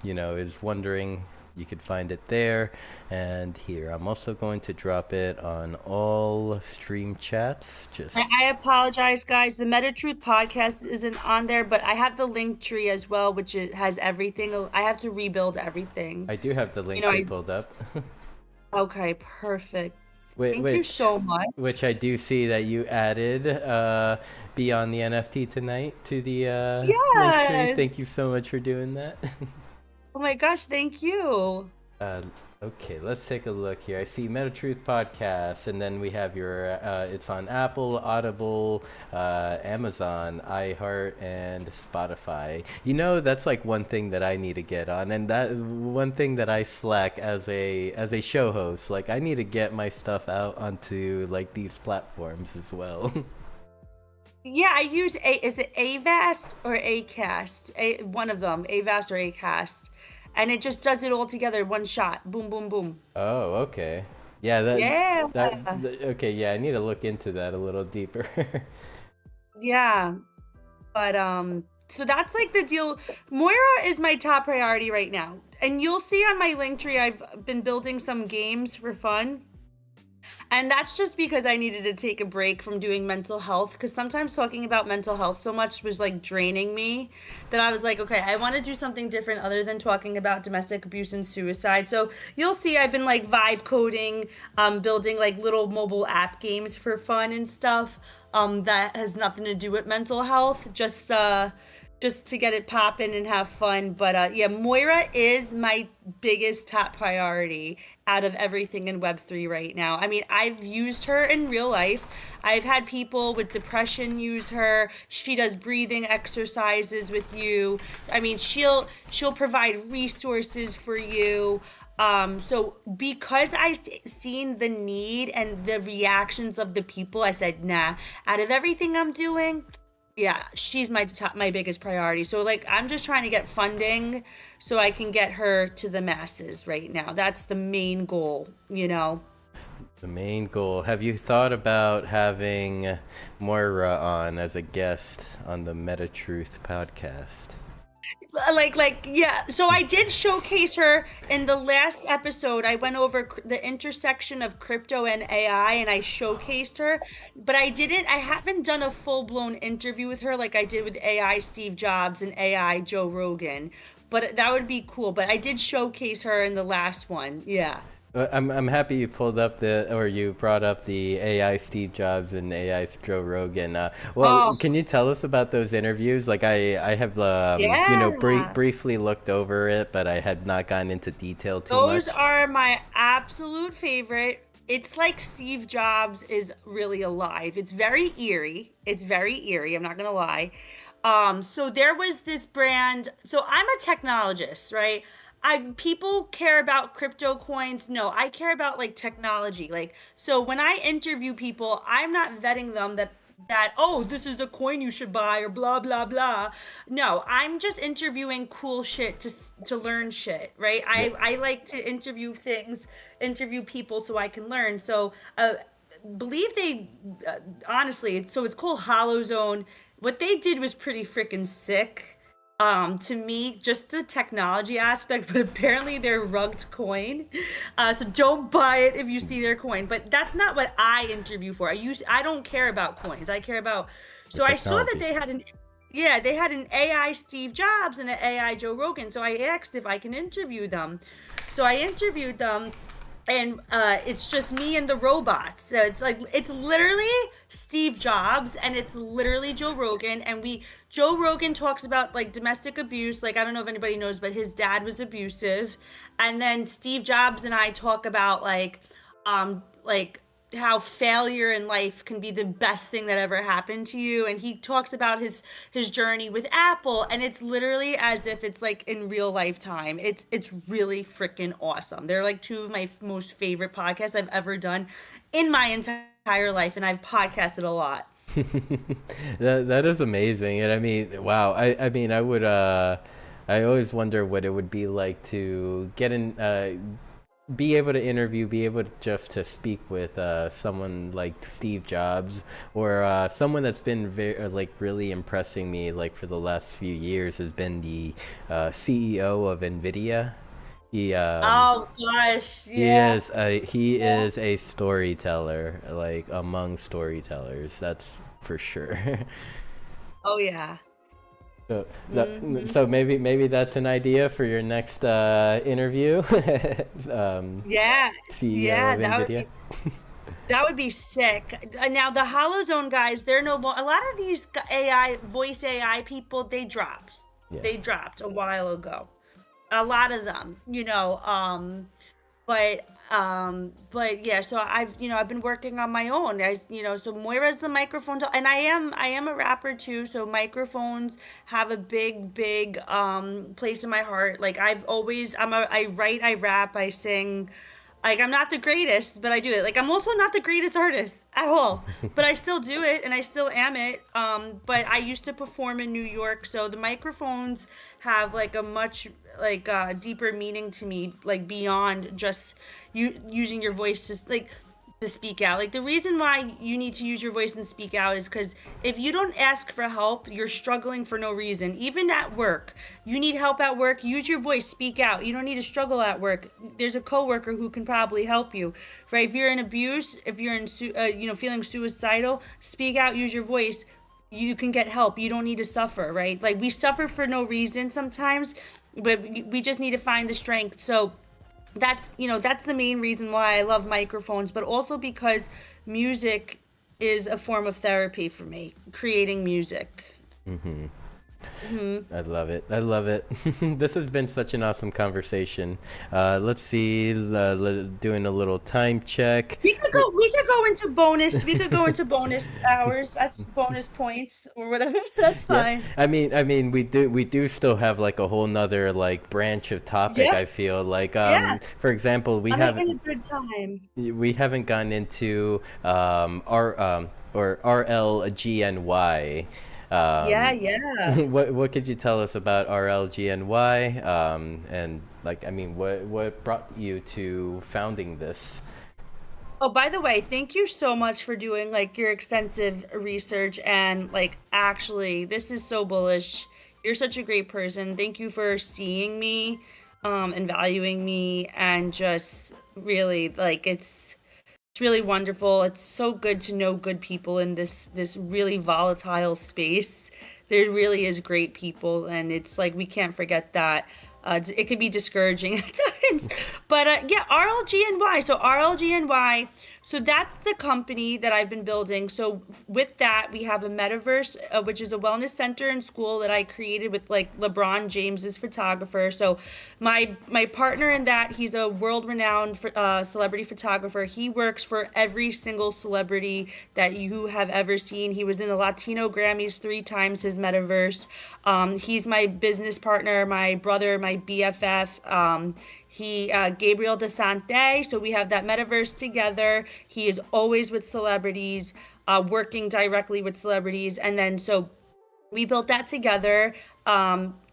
is wondering, you could find it there. And here, I'm also going to drop it on all stream chats. I apologize, guys. The MetaTruth podcast isn't on there, but I have the link tree as well, which has everything. I have to rebuild everything. I do have the link tree pulled up. Okay, perfect. Thank you so much. Which I do see that you added Beyond the NFT tonight to the link tree. Thank you so much for doing that. Oh my gosh, thank you. Okay, let's take a look here. I see MetaTruth podcast, and then we have your, it's on Apple, Audible, Amazon, iHeart, and Spotify. That's like one thing that I need to get on, and that one thing that I slack as a show host. Like, I need to get my stuff out onto like these platforms as well. Yeah, I use is it Avast or Acast? One of them, Avast or Acast. And it just does it all together, one shot. Boom, boom, boom. Oh, okay. Yeah, okay, yeah, I need to look into that a little deeper. Yeah. But So that's like the deal. Moira is my top priority right now. And you'll see on my Linktree, I've been building some games for fun. And that's just because I needed to take a break from doing mental health. Because sometimes talking about mental health so much was like draining me that I was like, okay, I want to do something different other than talking about domestic abuse and suicide. So you'll see I've been like vibe coding, building like little mobile app games for fun and stuff. That has nothing to do with mental health. Just to get it popping and have fun. But yeah, Moira is my biggest top priority out of everything in Web3 right now. I mean, I've used her in real life. I've had people with depression use her. She does breathing exercises with you. I mean, she'll provide resources for you. So because I seen the need and the reactions of the people, I said, nah, out of everything I'm doing, yeah, she's my biggest priority. So like I'm just trying to get funding so I can get her to the masses right now. That's the main goal, you know. The main goal. Have you thought about having Moira on as a guest on the MetaTruth podcast? Yeah, so I did showcase her in the last episode. I went over the intersection of crypto and AI and I showcased her, but I haven't done a full-blown interview with her like I did with AI Steve Jobs and AI Joe Rogan, but that would be cool. But I did showcase her in the last one. Yeah. I'm happy you you brought up the AI Steve Jobs and AI Joe Rogan. Can you tell us about those interviews? Like I have briefly looked over it, but I had not gotten into detail too much. Those are my absolute favorite. It's like Steve Jobs is really alive. It's very eerie. I'm not gonna lie. So there was this brand. So I'm a technologist, right? People care about crypto coins. No, I care about like technology. Like, so when I interview people, I'm not vetting them that oh, this is a coin you should buy or blah blah blah. No, I'm just interviewing cool shit to learn shit, right? Yeah. I like to interview people so I can learn. So believe they honestly, it's called Hollow Zone. What they did was pretty freaking sick. To me, just the technology aspect, but apparently they're rugged coin. So don't buy it if you see their coin. But that's not what I interview for. I don't care about coins. I care about. So I saw that they had an AI Steve Jobs and an AI Joe Rogan. So I asked if I can interview them. So I interviewed them. And it's just me and the robots. So it's literally Steve Jobs and it's literally Joe Rogan. And Joe Rogan talks about like domestic abuse. Like, I don't know if anybody knows, but his dad was abusive. And then Steve Jobs and I talk about like how failure in life can be the best thing that ever happened to you. And he talks about his journey with Apple, and it's literally as if it's like in real lifetime. It's really freaking awesome. They're like two of my most favorite podcasts I've ever done in my entire life, and I've podcasted a lot. That is amazing. And I mean, wow. I mean, I would I always wonder what it would be like to get in be able to interview, be able to just to speak with someone like Steve Jobs, or someone that's been really impressing me like for the last few years has been the CEO of NVIDIA. Oh gosh, yeah. He is a storyteller, like among storytellers, that's for sure. Oh yeah. So maybe that's an idea for your next interview. Yeah, CEO of NVIDIA. That would be sick. Now the Hollow Zone guys, they're no more. A lot of these voice AI people, they dropped. Yeah. They dropped a while ago. A lot of them, but yeah, so I've been working on my own, so Moira's the microphone, and I am a rapper too, so microphones have a big place in my heart. Like I write, I rap, I sing. Like I'm not the greatest, but I do it. Like I'm also not the greatest artist at all, but I still do it and I still am it. But I used to perform in New York, so the microphones have like a much deeper meaning to me, like beyond just you using your voice to like to speak out. Like the reason why you need to use your voice and speak out is because if you don't ask for help, you're struggling for no reason. Even at work, you need help at work, use your voice, speak out. You don't need to struggle at work. There's a coworker who can probably help you, right? If you're in abuse, if you're in, feeling suicidal, speak out, use your voice. You can get help. You don't need to suffer, right? Like we suffer for no reason sometimes, but we just need to find the strength. So that's the main reason why I love microphones, but also because music is a form of therapy for me, creating music. I love it. I love it. This has been such an awesome conversation. Let's see, doing a little time check. We could go into bonus. We could go into bonus hours. That's bonus points or whatever. That's fine. Yeah. I mean, we do still have like a whole nother like branch of topic. Yeah. I feel like, Yeah. for example, I'm having a good time. we haven't gone into RLGNY. Yeah. What could you tell us about RLGNY? And like, I mean, what brought you to founding this? Oh, by the way, thank you so much for doing like your extensive research and like actually, this is so bullish. You're such a great person. Thank you for seeing me, and valuing me, and just really like it's really wonderful. It's so good to know good people in this really volatile space. There really is great people, and it's like we can't forget that. It could be discouraging at times, but yeah, RLGNY. So RLGNY. So that's the company that I've been building. So with that, we have a metaverse, which is a wellness center and school that I created with like LeBron James's photographer. So my partner in that, he's a world-renowned celebrity photographer. He works for every single celebrity that you have ever seen. He was in the Latino Grammys 3 times, his metaverse. He's my business partner, my brother, my BFF. He Gabriel DeSante, so we have that metaverse together. He is always with celebrities, working directly with celebrities, and then so we built that together.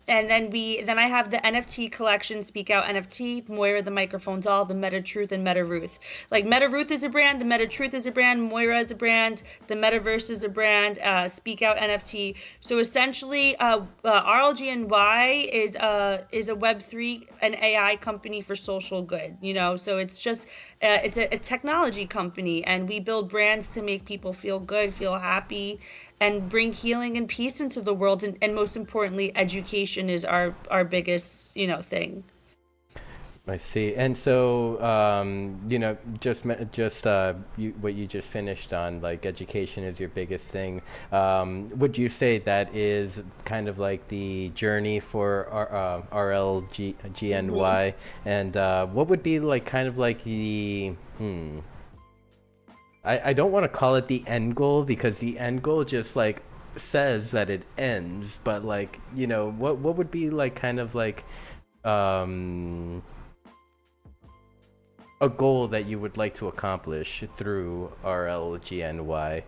And then I have the NFT collection, Speak Out NFT, Moira the Microphone Doll, the MetaTruth, and MetaRuth. Like MetaRuth is a brand, the MetaTruth is a brand, Moira is a brand, the Metaverse is a brand, Speak Out NFT. So essentially, RLGNY is a Web3 and AI company for social good. So it's just it's a technology company, and we build brands to make people feel good, feel happy, and bring healing and peace into the world. And most importantly, education is our biggest, thing. I see. And so, what you just finished on, like education is your biggest thing. Would you say that is kind of like the journey for RLGNY? And what would be like kind of like the I don't want to call it the end goal, because the end goal just like says that it ends, but like, what would be like kind of like a goal that you would like to accomplish through RLGNY?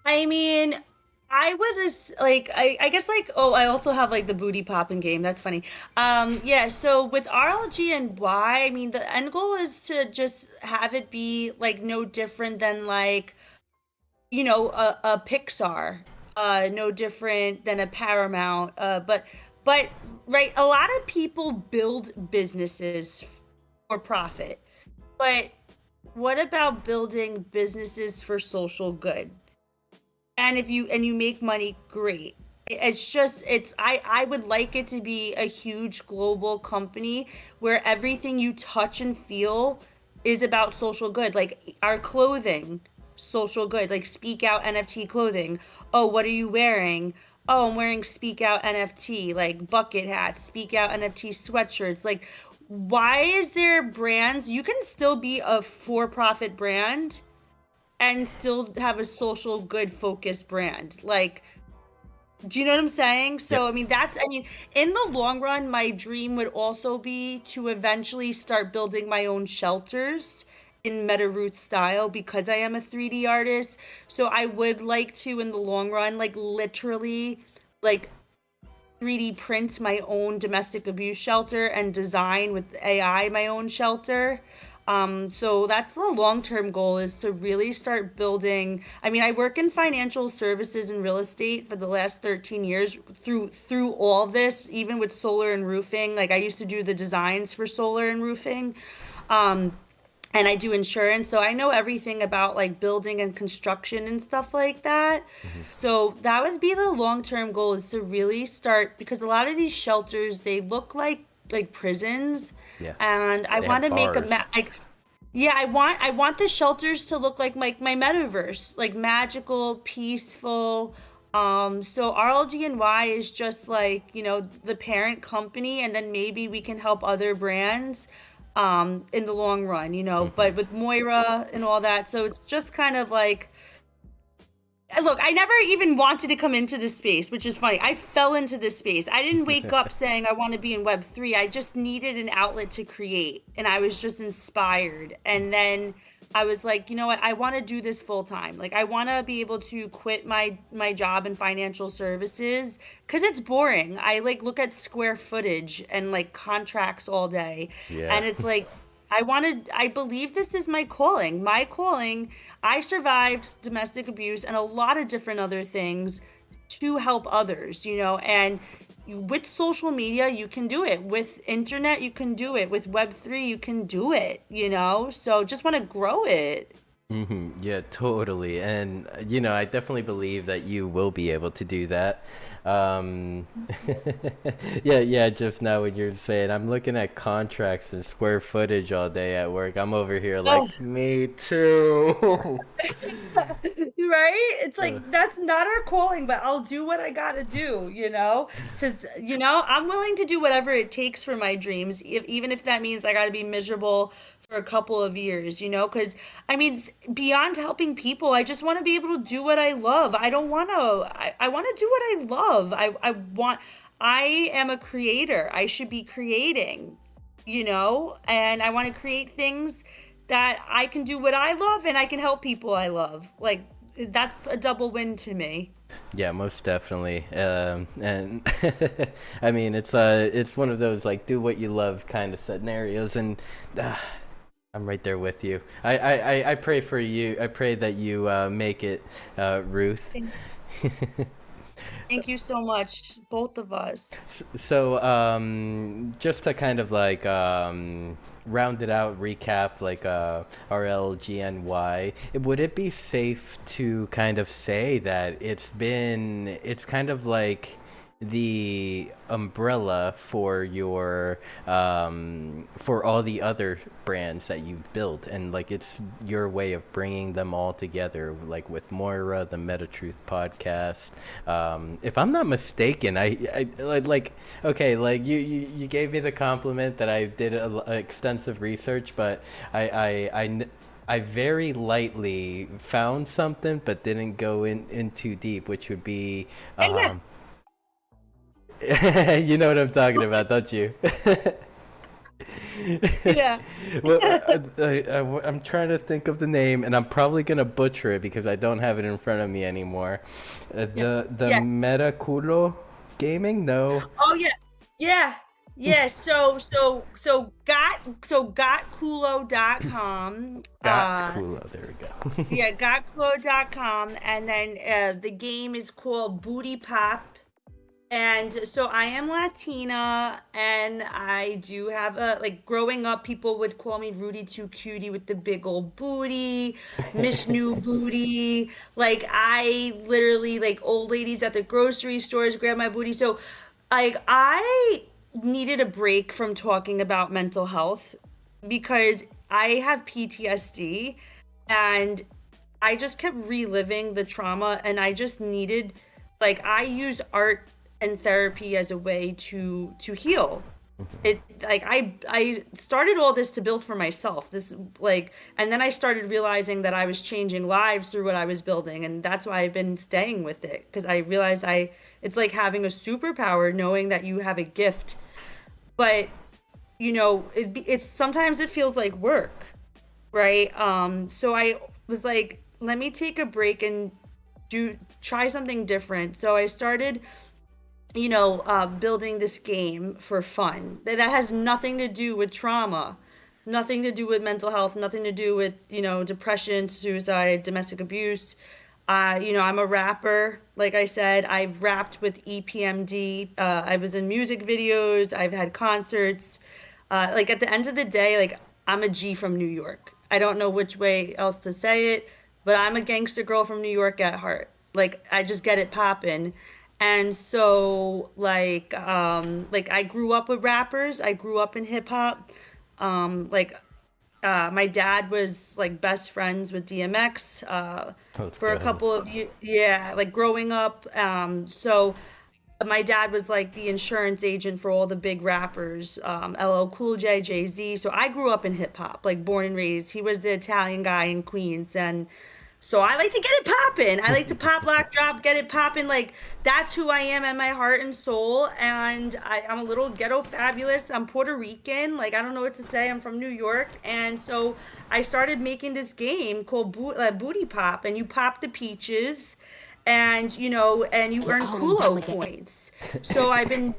I mean, I would just like I guess like, oh, I also have like the booty popping game. That's funny. Yeah, so with RLGNY, I mean the end goal is to just have it be like no different than like, a Pixar, no different than a Paramount, but right, a lot of people build businesses for profit, but what about building businesses for social good? And if you make money, great. I would like it to be a huge global company where everything you touch and feel is about social good. Like our clothing, social good. Like Speak Out NFT clothing. Oh, what are you wearing? Oh, I'm wearing Speak Out NFT, like bucket hats, Speak Out NFT sweatshirts. Like, why is there brands? You can still be a for-profit brand and still have a social good focused brand. Like, do you know what I'm saying? So, Yep. I mean, in the long run, my dream would also be to eventually start building my own shelters in MetaRuth style, because I am a 3D artist. So I would like to, in the long run, like literally, like 3D print my own domestic abuse shelter and design with AI my own shelter. So that's the long-term goal, is to really start building. I mean, I work in financial services and real estate for the last 13 years through all of this, even with solar and roofing. Like I used to do the designs for solar and roofing. Um, and I do insurance, so I know everything about like building and construction and stuff like that. Hmm. So that would be the long-term goal, is to really start, because a lot of these shelters, they look like prisons, Yeah, and I they want have to make bars. like, yeah, I want the shelters to look like my metaverse, like magical, peaceful. So RLGNY is just like, the parent company, and then maybe we can help other brands in the long run, Hmm. but with Moira and all that. So it's just kind of like, look, I never even wanted to come into this space, which is funny. I fell into this space. I didn't wake up saying I want to be in Web3. I just needed an outlet to create, and I was just inspired. And then I was like, you know what? I want to do this full time. Like I want to be able to quit my job in financial services, because it's boring. I like look at square footage and like contracts all day, Yeah. and it's like I believe this is my calling. My calling, I survived domestic abuse and a lot of different other things to help others, and with social media, you can do it. With internet, you can do it. With Web3, you can do it. So just want to grow it. Yeah, totally. And I definitely believe that you will be able to do that. Um, yeah, yeah, just now when you're saying I'm looking at contracts and square footage all day at work, I'm over here Oh, like, me too. right? It's Uh, like that's not our calling, but I'll do what I gotta do. I'm willing to do whatever it takes for my dreams, even if that means I gotta be miserable for a couple of years. Because I mean, beyond helping people, I just want to be able to do what I love. I don't want to, I want to do what I love. I am a creator. I should be creating, and I want to create things that I can do what I love and I can help people I love. Like that's a double win to me. yeah, most definitely. And I mean, it's one of those like do what you love kind of scenarios, and uh, I'm right there with you. I pray for you. I pray that you make it, Ruth. Thank, thank you so much, both of us. So, just to kind of like round it out, recap like RLGNY, would it be safe to kind of say that it's kind of like the umbrella for your for all the other brands that you've built, and like it's your way of bringing them all together, like with Moira, the MetaTruth podcast. If I'm not mistaken, like okay, like you gave me the compliment that I did extensive research, but I very lightly found something, but didn't go in too deep, which would be, And yeah, um, you know what I'm talking about, don't you? yeah. Well, I'm trying to think of the name, and I'm probably gonna butcher it because I don't have it in front of me anymore. Yeah. The Yeah. Metaculo gaming? No, Oh yeah. Yeah. Yeah. Gotkulo.com. Got Kulo. There we go. Yeah, gotkulo.com, and then the game is called Booty Pop. And so I am Latina, and I do have like growing up, people would call me Rudy Too Cutie with the big old booty, Miss New Booty. Like I literally like old ladies at the grocery stores grab my booty. So like I needed a break from talking about mental health because I have PTSD, and I just kept reliving the trauma, and I just needed, like, I use art and therapy as a way to heal. It like I started all this to build for myself. This like and then I started realizing that I was changing lives through what I was building, and that's why I've been staying with it, because I realized I it's like having a superpower, knowing that you have a gift, but it's sometimes it feels like work, right? So I was like, let me take a break and do try something different. So I started, building this game for fun that has nothing to do with trauma. Nothing to do with mental health, nothing to do with, depression, suicide, domestic abuse. I'm a rapper. Like I said, I've rapped with EPMD. I was in music videos. I've had concerts. Like at the end of the day, like I'm a G from New York. I don't know which way else to say it, but I'm a gangster girl from New York at heart. Like I just get it poppin'. And so like I grew up with rappers. I grew up in hip hop. Like my dad was like best friends with DMX Let's for a go. couple of years. Yeah, like growing up. So my dad was like the insurance agent for all the big rappers, LL Cool J, Jay Z. So I grew up in hip hop, like born and raised. He was the Italian guy in Queens, and so I like to get it poppin'. I like to pop, lock, drop, get it poppin'. Like that's who I am at my heart and soul. And I'm a little ghetto fabulous. I'm Puerto Rican. Like I don't know what to say. I'm from New York, and so I started making this game called Booty Pop, and you pop the peaches, and and you earn Kulo points. So I've been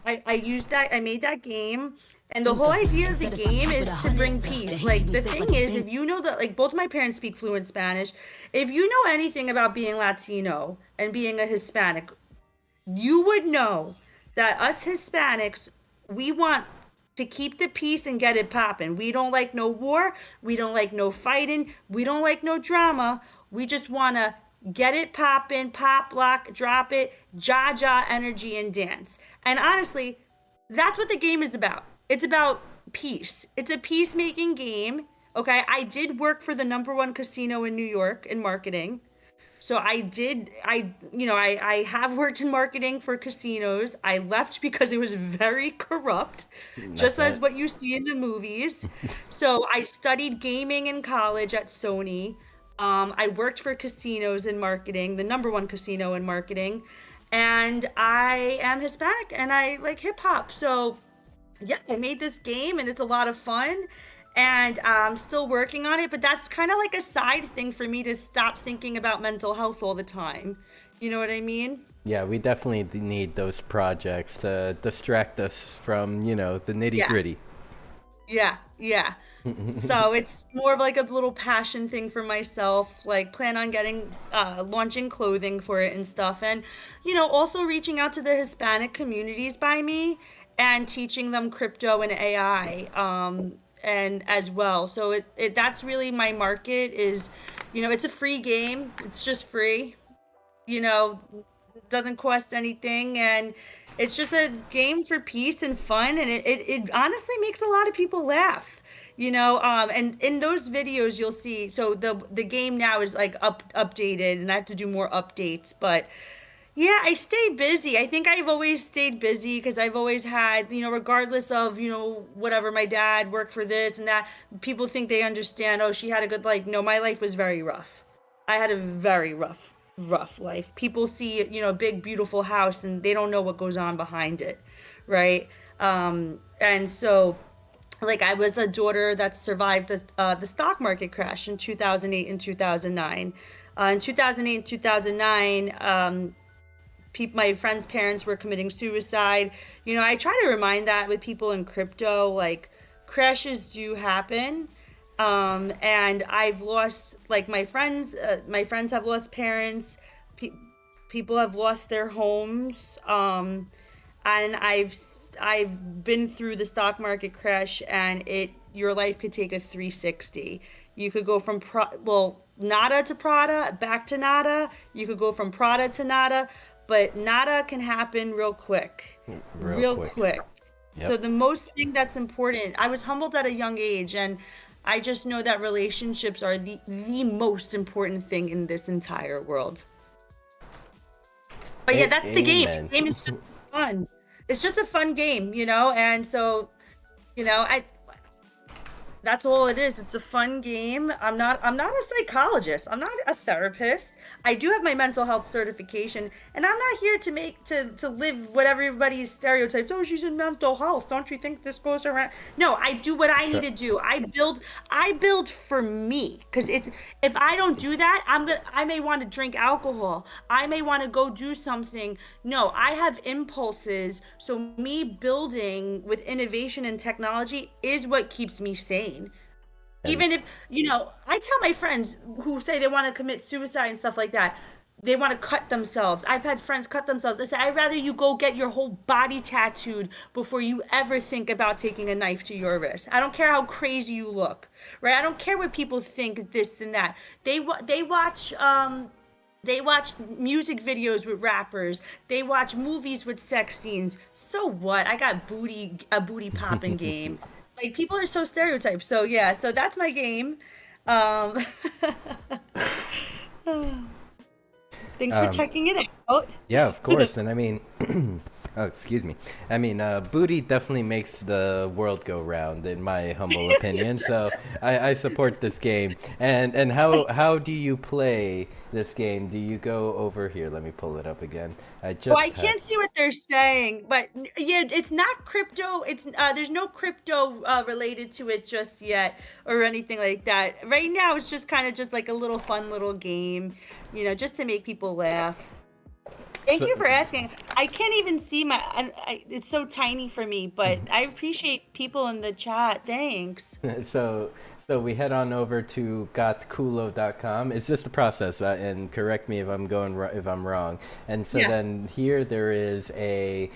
I used that. I made that game. And the whole idea of the game is to bring peace. Like the thing is, if you know that, like both my parents speak fluent Spanish, if you know anything about being Latino and being a Hispanic, you would know that us Hispanics, we want to keep the peace and get it popping. We don't like no war. We don't like no fighting. We don't like no drama. We just want to get it popping, pop, lock, drop it, ja energy and dance. And honestly, that's what the game is about. It's about peace. It's a peacemaking game. Okay. I did work for the #1 casino in New York in marketing. So I have worked in marketing for casinos. I left because it was very corrupt, Not just as that. what you see in the movies. So I studied gaming in college at Sony. I worked for casinos in marketing, the #1 casino in marketing. And I am Hispanic and I like hip hop. So yeah, I made this game and it's a lot of fun. And I'm still working on it, but that's kind of like a side thing for me to stop thinking about mental health all the time. You know what I mean? Yeah, we definitely need those projects to distract us from, the nitty Yeah, gritty. yeah. So it's more of like a little passion thing for myself, like plan on getting launching clothing for it and stuff. And also reaching out to the Hispanic communities by me and teaching them crypto and AI and as well. So that's really my market is, it's a free game. It's just free. Doesn't cost anything, and it's just a game for peace and fun, and it honestly makes a lot of people laugh. And in those videos you'll see, so the game now is like updated, and I have to do more updates, but yeah, I stay busy. I think I've always stayed busy because I've always had, regardless of, whatever, my dad worked for this and that, people think they understand, oh, she had a good life. No, my life was very rough. I had a very rough life. People see, a big, beautiful house and they don't know what goes on behind it, right? And so, like, I was a daughter that survived the stock market crash in 2008 and 2009. In 2008 and 2009, my friends' parents were committing suicide. I try to remind that with people in crypto, like crashes do happen. And I've lost, like my friends have lost parents. People have lost their homes. And I've been through the stock market crash, and your life could take a 360. You could go from nada to Prada, back to nada. You could go from Prada to nada, but nada can happen real quick. Real quick. So Yep. the most thing that's important, I was humbled at a young age, and I just know that relationships are the most important thing in this entire world. But yeah, that's the game. Amen. The game is just fun. It's just a fun game, and so, I That's all it is. It's a fun game. I'm not a psychologist. I'm not a therapist. I do have my mental health certification, and I'm not here to make to live what everybody's stereotypes. Oh, she's in mental health. Don't you think this goes around? No, I do what I need to do. I build for me, because it's if I don't do that, I may want to drink alcohol. I may want to go do something. No, I have impulses. So me building with innovation and technology is what keeps me sane. Even if, I tell my friends who say they want to commit suicide and stuff like that, they want to cut themselves. I've had friends cut themselves. I say, I'd rather you go get your whole body tattooed before you ever think about taking a knife to your wrist. I don't care how crazy you look, right? I don't care what people think, this and that. They watch music videos with rappers. They watch movies with sex scenes. So what? I got a booty popping game. Like, people are so stereotyped. So yeah, so that's my game. Thanks for checking it out. Yeah, of course. And I mean, oh, excuse me. I mean, booty definitely makes the world go round, in my humble opinion. So I support this game. And how do you play this game? Do you go over here? Let me pull it up again. I can't see what they're saying, but yeah, it's not crypto. It's there's no crypto related to it just yet or anything like that. Right now, it's just kind of just like a little fun little game, just to make people laugh. Thank you for asking. I can't even see it's so tiny for me, but I appreciate people in the chat. Thanks. So we head on over to gotkulo.com. It's just a process, and correct me if I'm wrong. And so then here there is a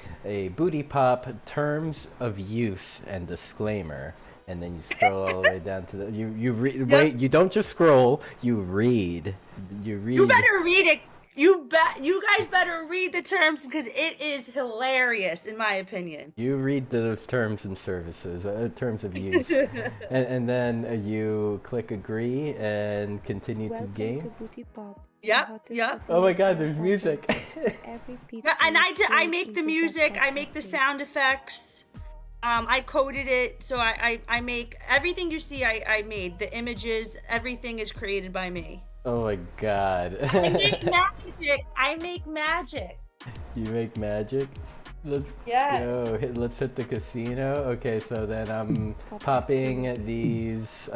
booty pop terms of use and disclaimer. And then you scroll all the way down to the you read. Wait, you don't just scroll. You read. You better read it. You guys better read the terms, because it is hilarious, in my opinion. You read those terms and services, terms of use, and then you click agree and continue to game. To Booty Pop. Yeah. Oh my God, there's music. And I make the music. I make the sound effects. I coded it, so I make everything you see. I made the images. Everything is created by me. Oh my God. I make magic. You make magic? Let's go. Let's hit the casino. Okay, so then I'm popping these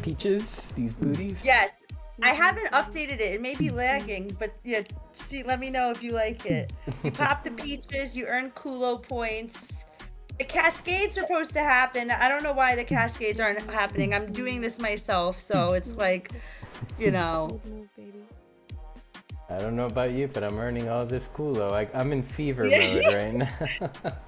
peaches, these booties. Yes. I haven't updated it. It may be lagging, but yeah, let me know if you like it. You pop the peaches, you earn Kulo points. The cascades are supposed to happen. I don't know why the cascades aren't happening. I'm doing this myself, so it's like, Smooth move, baby. I don't know about you, but I'm earning all this Kulo. I'm in fever mode right now.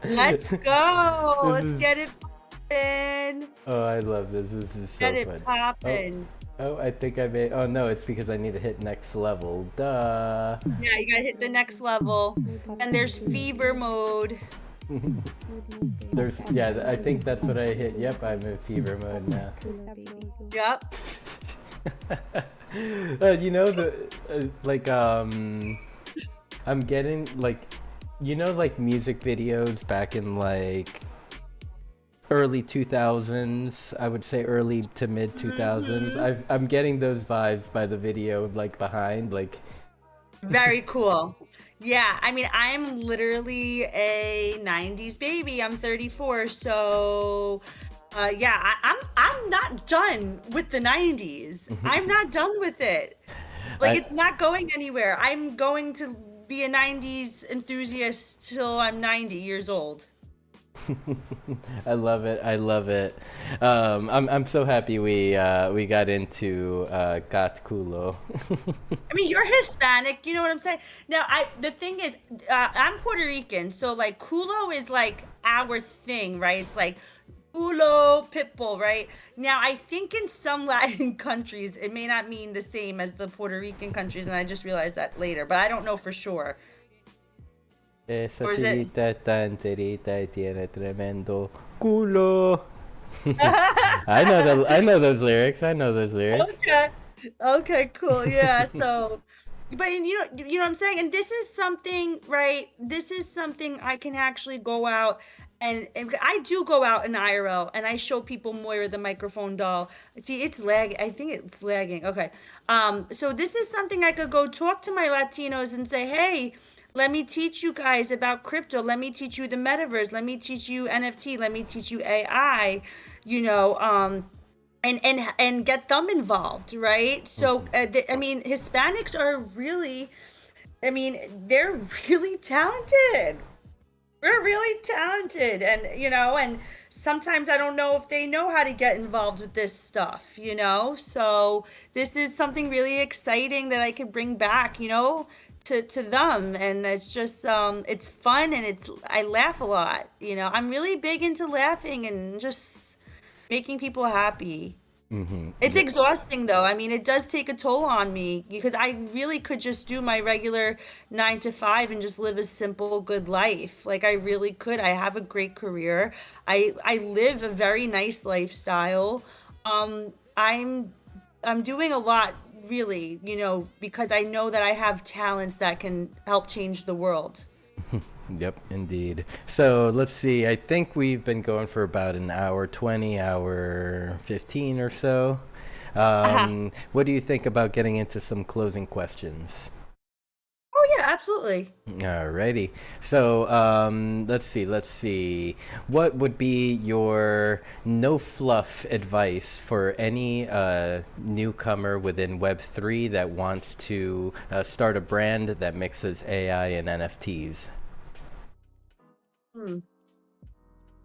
Let's go. Let's get it poppin'. Oh, I love this. This is so Get fun. it poppin'. Oh, I think I made. Oh no, it's because I need to hit next level. Duh. Yeah, you gotta hit the next level. And there's fever mode. I think that's what I hit. Yep, I'm in fever mode now. Yep. I'm getting like music videos back in like early 2000s. I would say early to mid 2000s. I'm getting those vibes by the video like behind like. Very cool. Yeah, I mean, I'm literally a 90s baby. I'm 34, so I'm not done with the 90s. I'm not done with it. Like, it's not going anywhere. I'm going to be a 90s enthusiast till I'm 90 years old. I love it. I'm so happy we got into Gatkulo. I mean, you're Hispanic, you know what I'm saying? Now, the thing is, I'm Puerto Rican, so like Kulo is like our thing, right? It's like Kulo, Pitbull, right? Now, I think in some Latin countries, it may not mean the same as the Puerto Rican countries, and I just realized that later, but I don't know for sure. Esa tirita tan tirita y tiene tremendo culo. I know those lyrics. Okay, cool. Yeah, so but you know what I'm saying? And this is something, right? This is something I can actually go out And I do go out in IRL and I show people Moira the microphone doll. See, it's lag. I think it's lagging. Okay. So this is something I could go talk to my Latinos and say, hey, let me teach you guys about crypto. Let me teach you the metaverse. Let me teach you NFT. Let me teach you AI. You know, and get them involved, right? So I mean, Hispanics are really, I mean, they're really talented. We're really talented, and you know, and sometimes I don't know if they know how to get involved with this stuff, you know. So this is something really exciting that I could bring back, you know, to them, and it's just it's fun, and it's I laugh a lot, you know. I'm really big into laughing and just making people happy. It's exhausting though. I mean, it does take a toll on me because I really could just do my regular 9 to 5 and just live a simple, good life. Like I really could. I have a great career. I live a very nice lifestyle. I'm doing a lot really, you know, because I know that I have talents that can help change the world. Yep, indeed. So let's see. I think we've been going for about an hour 20, hour 15 or so. Uh-huh. What do you think about getting into some closing questions? Oh yeah, absolutely. Alrighty. So let's see. What would be your no fluff advice for any newcomer within Web3 that wants to start a brand that mixes AI and NFTs? Hmm.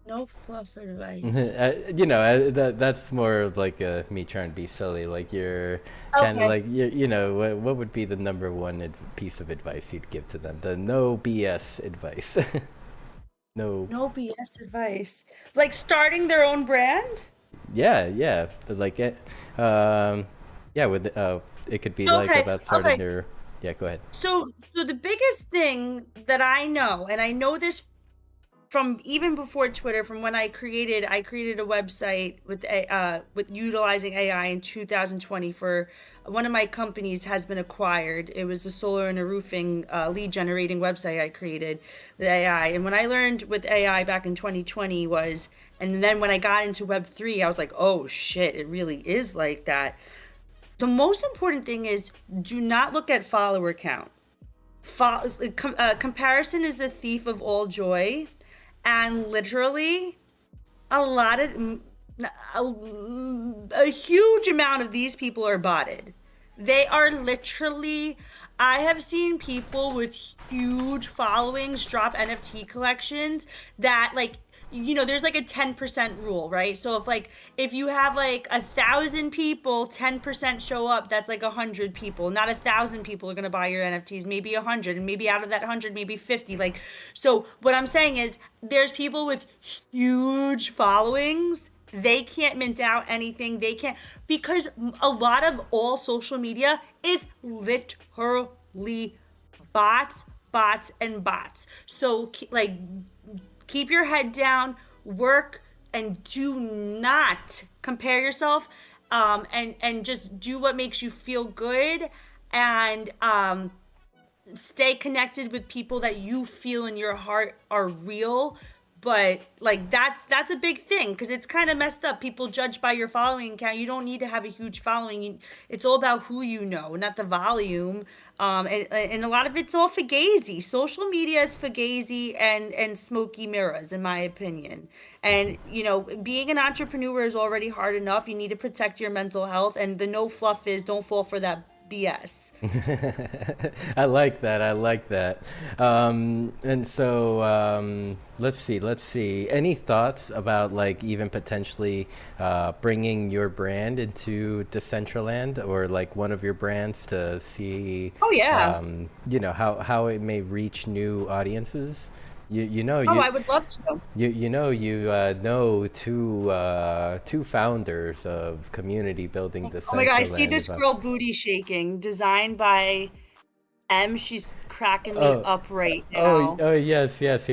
No fluff advice. That's more of like me trying to be silly. Like you're kind of Okay. like what would be the number one piece of advice you'd give to them? The no BS advice. No. No BS advice. Like starting their own brand? Yeah. Like it. Yeah. With it could be like Okay, about starting okay. their. Yeah. Go ahead. So the biggest thing that I know, and I know this from even before Twitter, from when I created a website with utilizing AI in 2020 for one of my companies has been acquired. It was a solar and a roofing lead generating website I created with AI. And when I learned with AI back in 2020 was, and then when I got into Web3, I was like, oh shit, it really is like that. The most important thing is do not look at follower count. Comparison is the thief of all joy, and literally a lot of a huge amount of these people are botted. They are literally, I have seen people with huge followings drop NFT collections that like, you know, there's like a 10% rule, right? So if you have like 1,000 people, 10% show up, that's like 100 people. Not 1,000 people are gonna buy your NFTs, maybe 100, and maybe out of that 100, maybe 50. Like, so what I'm saying is there's people with huge followings, they can't mint out anything. They can't, because a lot of all social media is literally and bots. So like keep your head down, work, and do not compare yourself. And just do what makes you feel good, and stay connected with people that you feel in your heart are real. But like that's a big thing because it's kind of messed up. People judge by your following count. You don't need to have a huge following. It's all about who you know, not the volume. And a lot of it's all fugazi. Social media is fugazi and smoky mirrors, in my opinion. And you know, being an entrepreneur is already hard enough. You need to protect your mental health, and the no fluff is don't fall for that BS. I like that. I like that. And so let's see. Any thoughts about like even potentially bringing your brand into Decentraland or like one of your brands to see, Oh yeah. how it may reach new audiences? You know Oh, you I would love to. know two founders of community building Oh my God, I see Decentraland. this girl booty shaking, designed by M. She's cracking me Oh, up right oh, now. oh, yes. Here, Oh,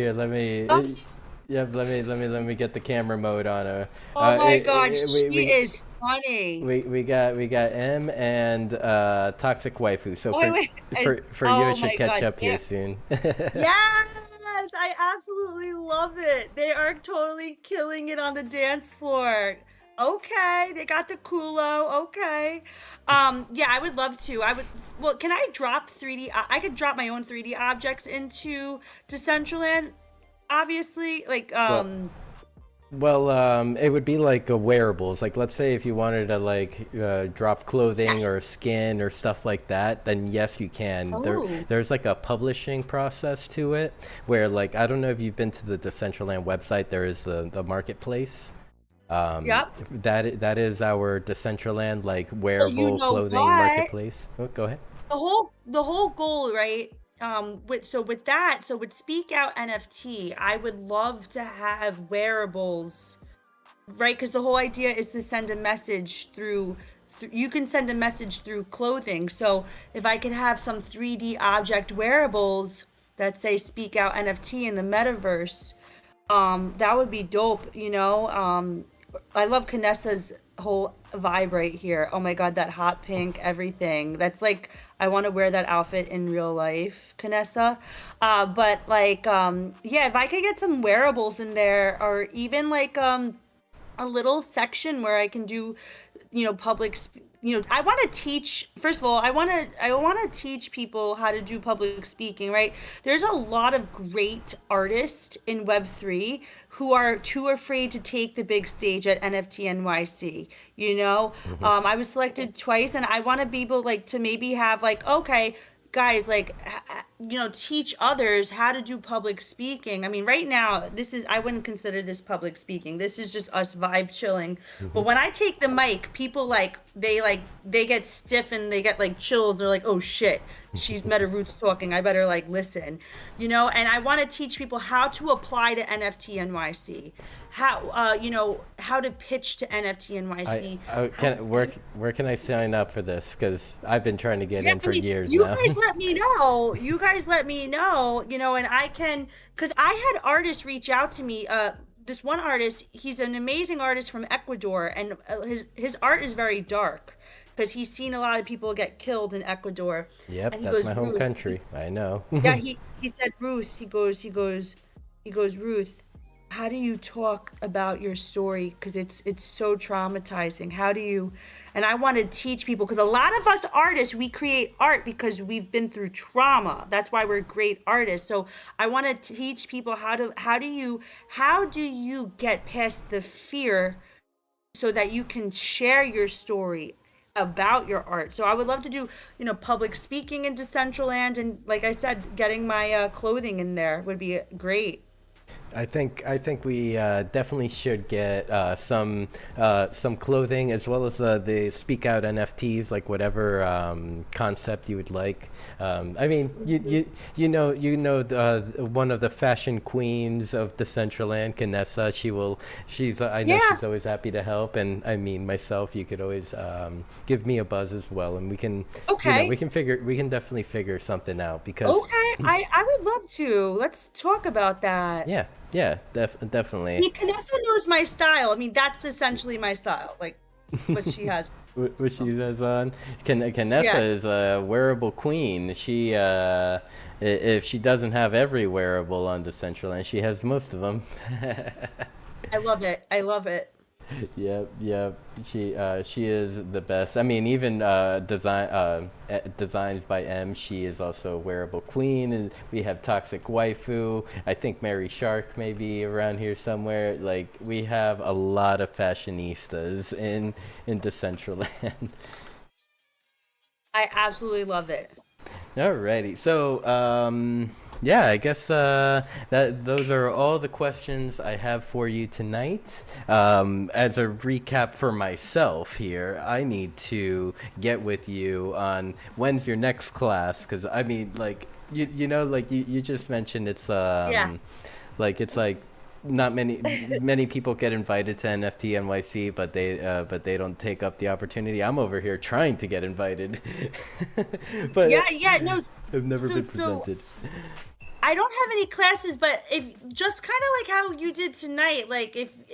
yeah, let me get the camera mode on her. oh my God, We she is funny. we got M and Toxic Waifu. So Oh, wait, wait. for you, Oh it should my catch God, up here yeah. soon. Yes, Yes, I absolutely love it. They are totally killing it on the dance floor. Okay, they got the culo. Okay. Yeah, I would love to. Well, can I drop 3D? I could drop my own 3D objects into Decentraland, obviously. Like, Well, well, it would be like wearables. Like, let's say if you wanted to like drop clothing yes. or skin or stuff like that, then yes, you can. Oh, There's like a publishing process to it, where like I don't know if you've been to the Decentraland website. There is the marketplace. yep. That is our Decentraland like Well, you wearable know clothing what? marketplace. Oh, go ahead. The whole goal, right? With Speak Out NFT, I would love to have wearables, right? Because the whole idea is to send a message you can send a message through clothing. So if I could have some 3D object wearables that say Speak Out NFT in the metaverse, that would be dope, you know? I love Canessa's whole vibe right here. Oh my god, that hot pink, everything. That's like I want to wear that outfit in real life, Canessa. But like yeah, if I could get some wearables in there or even like a little section where I can do, I want to teach. First of all, I want to teach people how to do public speaking. Right? There's a lot of great artists in Web3 who are too afraid to take the big stage at NFT NYC. I was selected twice, and I want to be able like to maybe have like okay. Guys, like, teach others how to do public speaking. I mean, right now, I wouldn't consider this public speaking. This is just us vibe chilling. But when I take the mic, people they get stiff and they get like chills. They're like, oh shit, she's MetaRuth's talking. I better like listen, and I want to teach people how to apply to NFT NYC, how to pitch to NFT NYC. Where can I sign up for this? Because I've been trying to get in for years you now. guys let me know. You guys let me know, and I can, because I had artists reach out to me. This one artist, he's an amazing artist from Ecuador, and his art is very dark because he's seen a lot of people get killed in Ecuador. Yep, And he that's goes, my home "Ruth," country. I know. yeah, he said, Ruth, he goes, Ruth, how do you talk about your story? Because it's so traumatizing. How do you? And I want to teach people, because a lot of us artists, we create art because we've been through trauma. That's why we're great artists. So I want to teach people how do you get past the fear so that you can share your story about your art. So I would love to do, public speaking in Decentraland, and like I said, getting my clothing in there would be great. I think we definitely should get some clothing as well as the Speak Out NFTs, like whatever concept you would like. I mean, one of the fashion queens of Decentraland, Canessa. I know Yeah. she's always happy to help, and I mean myself. You could always give me a buzz as well, and we can Okay. we can definitely figure something out because Okay. I would love to. Let's talk about that. yeah, I definitely. mean, Canessa knows my style. I mean, that's essentially my style. Like what she has. What she says on Canessa Yeah. is a wearable queen. She if she doesn't have every wearable on Decentraland, she has most of them. I love it. I love it. Yep. She is the best. I mean, even designs by M. She is also a wearable queen, and we have Toxic Waifu. I think Mary Shark may be around here somewhere. Like we have a lot of fashionistas in Decentraland. I absolutely love it. Alrighty, so yeah, I guess that those are all the questions I have for you tonight. As a recap for myself here, I need to get with you on when's your next class, because I mean, like like you just mentioned, it's Yeah. like it's like not many people get invited to NFT NYC, but they don't take up the opportunity. I'm over here trying to get invited, but Yeah, no. I've never So been so presented. I don't have any classes, but if just kind of like how you did tonight, like if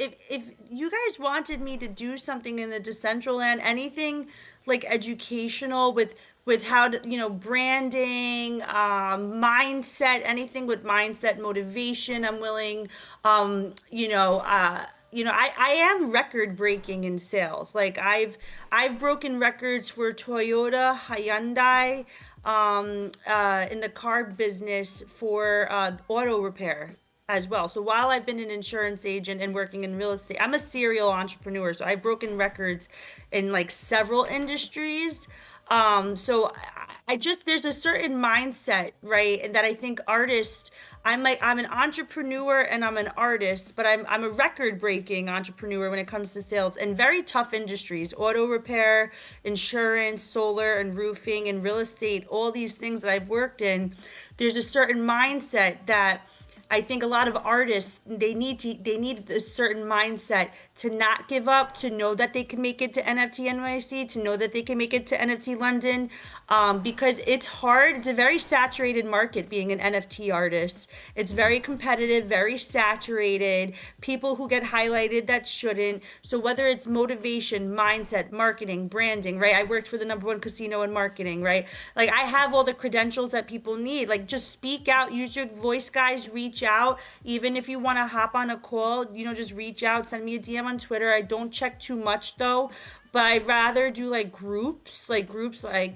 you guys wanted me to do something in the Decentraland, anything like educational with with how to, branding, mindset, anything with mindset, motivation. I'm willing, I am record breaking in sales. Like I've broken records for Toyota, Hyundai, in the car business for auto repair as well. So while I've been an insurance agent and working in real estate, I'm a serial entrepreneur. So I've broken records in like several industries. So I just, there's a certain mindset, right? And that I think artists, I'm an entrepreneur and I'm an artist, but I'm a record breaking entrepreneur when it comes to sales in very tough industries, auto repair, insurance, solar and roofing and real estate, all these things that I've worked in. There's a certain mindset that I think a lot of artists, they need a certain mindset to not give up, to know that they can make it to NFT NYC, to know that they can make it to NFT London, because it's hard. It's a very saturated market being an NFT artist. It's very competitive, very saturated. People who get highlighted that shouldn't. So whether it's motivation, mindset, marketing, branding, right? I worked for the #1 casino in marketing, right? Like I have all the credentials that people need. Like just speak out, use your voice, guys, reach out. Even if you want to hop on a call, just reach out, send me a DM on Twitter. I don't check too much though, but I'd rather do like groups like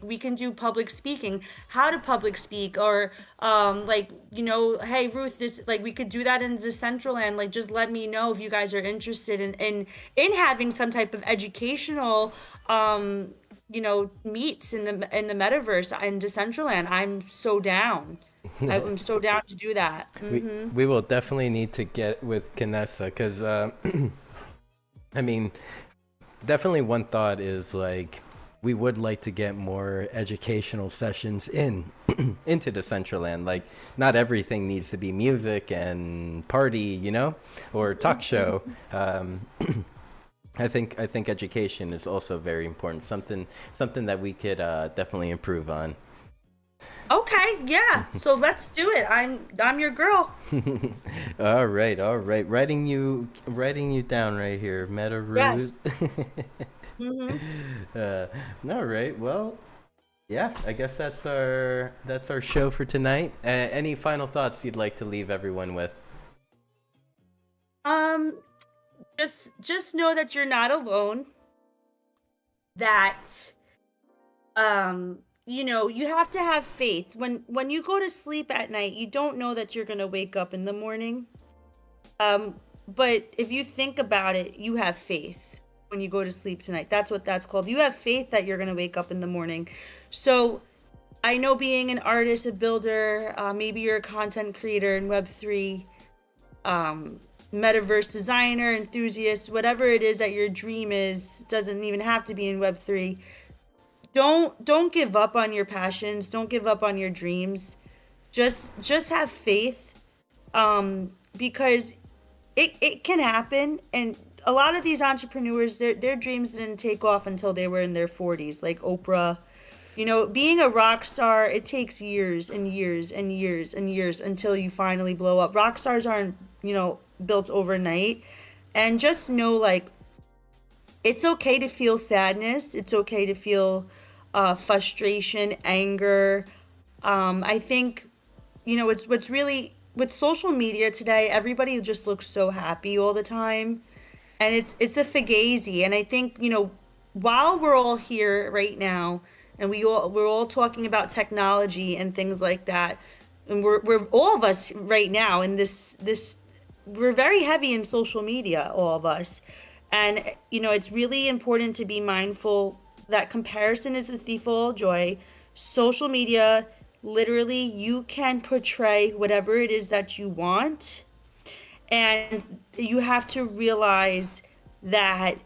we can do public speaking, how to public speak, or hey Ruth, this, like we could do that in Decentraland. Like just let me know if you guys are interested in having some type of educational meets in the metaverse in Decentraland. I'm so down. I'm so down to do that. We will definitely need to get with Kanessa because I mean, definitely one thought is like we would like to get more educational sessions into Decentraland. Like not everything needs to be music and party, or talk show. I think education is also very important. Something that we could definitely improve on. Okay, yeah. So let's do it. I'm your girl. All right. Writing you down right here, MetaRuth. Yes. All right. Well, yeah. I guess that's our show for tonight. Any final thoughts you'd like to leave everyone with? Just know that you're not alone. That you have to have faith. When you go to sleep at night, you don't know that you're going to wake up in the morning. But if you think about it, you have faith when you go to sleep tonight. That's what that's called. You have faith that you're going to wake up in the morning. So I know being an artist, a builder, maybe you're a content creator in Web3, metaverse designer, enthusiast, whatever it is that your dream is, doesn't even have to be in Web3. Don't give up on your passions. Don't give up on your dreams. Just have faith, because it can happen. And a lot of these entrepreneurs, their dreams didn't take off until they were in their 40s, like Oprah. Being a rock star, it takes years and years and years and years until you finally blow up. Rock stars aren't, built overnight. And just know, like, it's okay to feel sadness. It's okay to feel frustration, anger. I think, it's what's really with social media today. Everybody just looks so happy all the time, and it's a fugazi. And I think while we're all here right now, and we're all talking about technology and things like that, and we're all of us right now in this we're very heavy in social media, all of us. And, it's really important to be mindful that comparison is a thief of all joy. Social media, literally, you can portray whatever it is that you want. And you have to realize that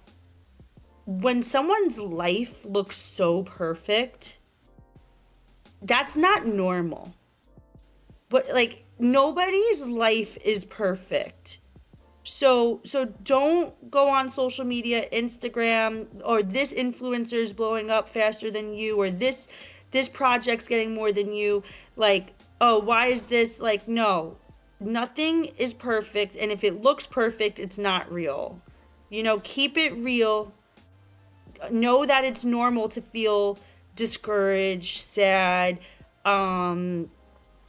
when someone's life looks so perfect, that's not normal. But, like, nobody's life is perfect. So don't go on social media, Instagram, or this influencer is blowing up faster than you, or this project's getting more than you. Like, oh, why is this? Like, no, nothing is perfect. And if it looks perfect, it's not real. Keep it real. Know that it's normal to feel discouraged, sad,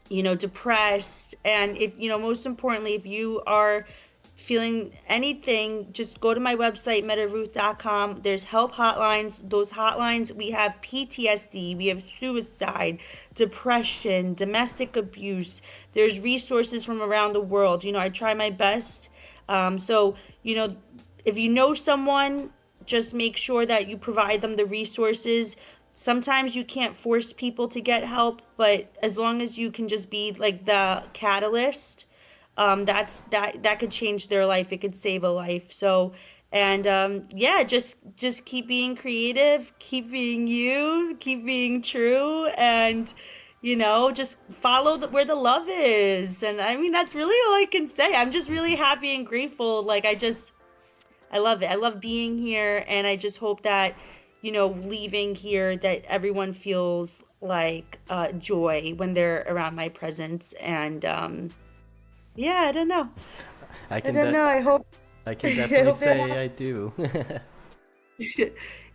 depressed. And if, most importantly, if you are feeling anything, just go to my website, MetaRuth.com. There's help hotlines. Those hotlines, we have PTSD, we have suicide, depression, domestic abuse. There's resources from around the world. I try my best. So, if you know someone, just make sure that you provide them the resources. Sometimes you can't force people to get help, but as long as you can just be like the catalyst, that could change their life. It could save a life. So, and just keep being creative, keep being you, keep being true, and just follow where the love is. And I mean, that's really all I can say. I'm just really happy and grateful. Like I love it. I love being here, and I just hope that leaving here, that everyone feels like joy when they're around my presence. And I don't know. I don't know. I hope. I can definitely say I do.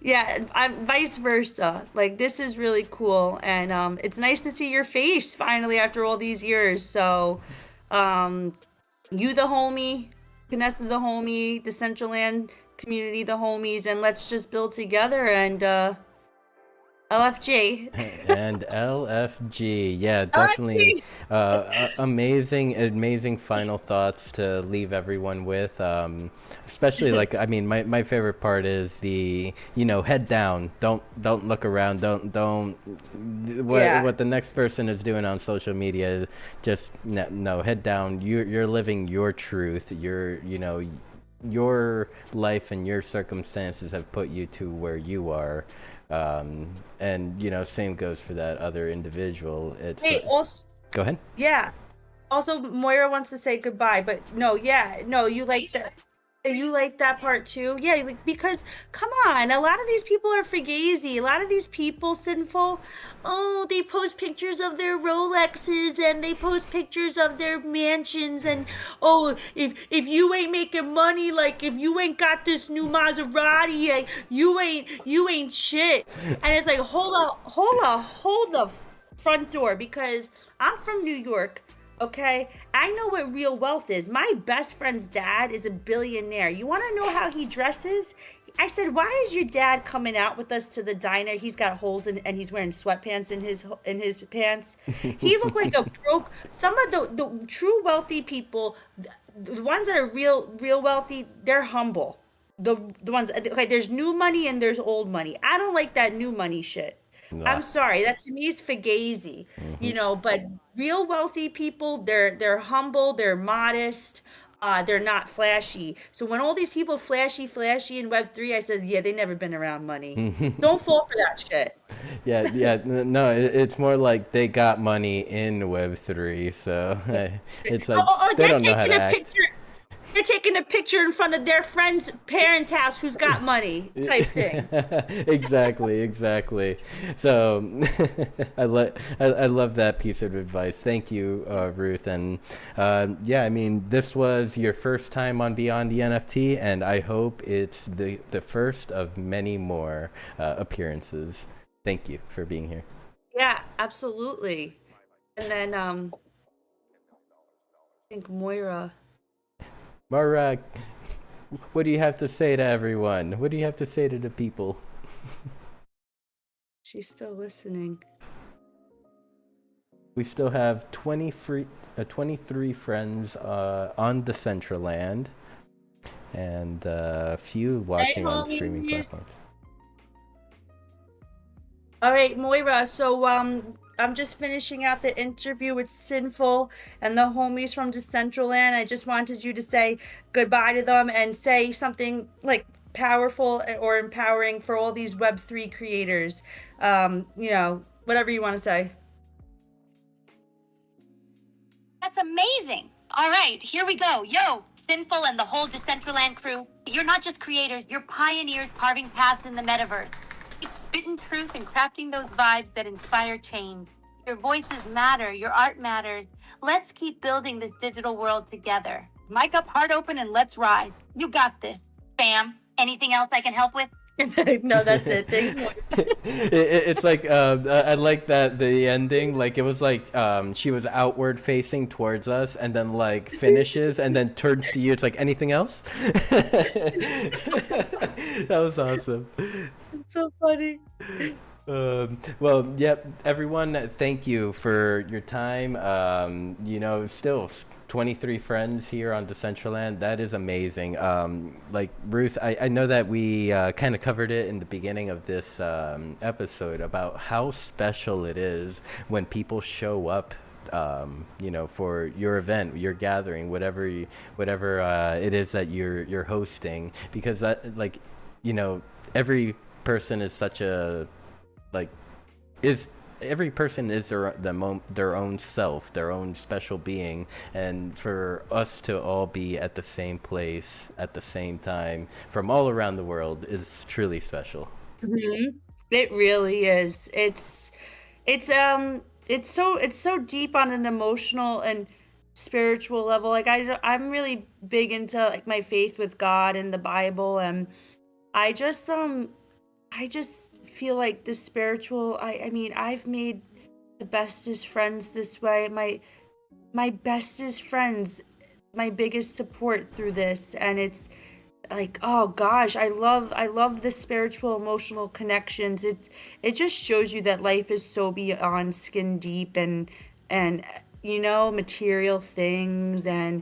Yeah, I'm vice versa. Like, this is really cool, and it's nice to see your face finally after all these years. So, you the homie, Vanessa the homie, the Decentraland community the homies, and let's just build together. And LFG. And LFG, yeah, definitely. Amazing final thoughts to leave everyone with. Especially my favorite part is the head down. Don't look around. Don't what the next person is doing on social media. Just no, head down. You're living your truth. Your life and your circumstances have put you to where you are. And same goes for that other individual. It's also, go ahead. Yeah. Also, Moira wants to say goodbye, but you like that. You like that part too? Yeah, because come on, a lot of these people are fugazi. A lot of these people, Sinful, they post pictures of their Rolexes, and they post pictures of their mansions, and if you ain't making money, like if you ain't got this new Maserati, like, you ain't shit. And it's like, hold the front door, because I'm from New York. Okay, I know what real wealth is. My best friend's dad is a billionaire. You want to know how he dresses? I said, why is your dad coming out with us to the diner? He's got holes and he's wearing sweatpants in his pants. He looked like a broke. Some of the true wealthy people, the ones that are real wealthy, they're humble. The ones, okay, there's new money and there's old money. I don't like that new money shit. Nah. I'm sorry, that to me is fugazi, but real wealthy people, they're humble, they're modest, they're not flashy. So when all these people flashy in Web3, I said, yeah, they never been around money. Don't fall for that shit. Yeah, no, it's more like they got money in Web3, so it's like they don't know how to act. They're taking a picture in front of their friend's parents' house who's got money, type thing. Exactly. So I love that piece of advice. Thank you, Ruth. And this was your first time on Beyond the NFT, and I hope it's the first of many more appearances. Thank you for being here. Yeah, absolutely. And then I think Moira, what do you have to say to everyone? What do you have to say to the people? She's still listening. We still have 23 friends on Decentraland, and a few watching on streaming platforms. All right, Moira, so I'm just finishing out the interview with Sinful and the homies from Decentraland. I just wanted you to say goodbye to them and say something like powerful or empowering for all these Web3 creators. Whatever you want to say. That's amazing. All right, here we go. Yo, Sinful and the whole Decentraland crew. You're not just creators, you're pioneers carving paths in the metaverse. Spitting truth and crafting those vibes that inspire change. Your voices matter, your art matters. Let's keep building this digital world together. Mic up, heart open, and let's rise. You got this, fam. Anything else I can help with? No, that's it. Thank you. It's like I like that the ending, like it was like she was outward facing towards us and then like finishes and then turns to you. It's like anything else. That was awesome. It's so funny. Well, yep, everyone, thank you for your time. Still 23 friends here on Decentraland. That is amazing. Like, Ruth, I know that we kind of covered it in the beginning of this episode about how special it is when people show up for your event, your gathering, whatever it is that you're hosting, because every person is such a like is every person is their own self, their own special being, and for us to all be at the same place at the same time from all around the world is truly special. It really is. It's so deep on an emotional and spiritual level. Like I'm really big into like my faith with God and the Bible, and I just feel like the spiritual. I mean, I've made the bestest friends this way. My bestest friends, my biggest support through this, and it's like, oh gosh, I love the spiritual emotional connections. It just shows you that life is so beyond skin deep and material things, and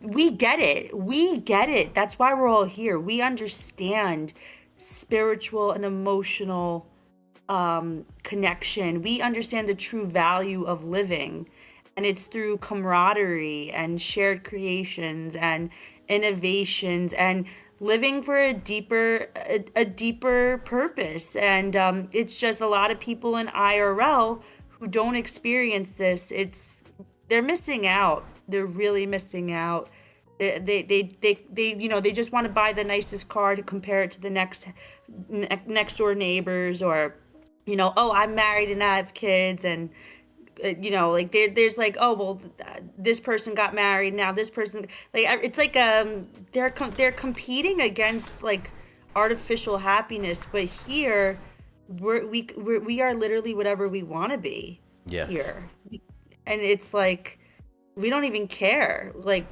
we get it. That's why we're all here. We understand spiritual and emotional connection. We understand the true value of living, and it's through camaraderie and shared creations and innovations and living for a deeper purpose. And it's just a lot of people in IRL who don't experience this. They're missing out. They're really missing out. They just want to buy the nicest car to compare it to the next door neighbors, or oh, I'm married and I have kids, and like there's like, oh well, this person got married, now this person, like it's like they're competing against like artificial happiness. But here we are literally whatever we want to be. Yes. Here, and it's like we don't even care. Like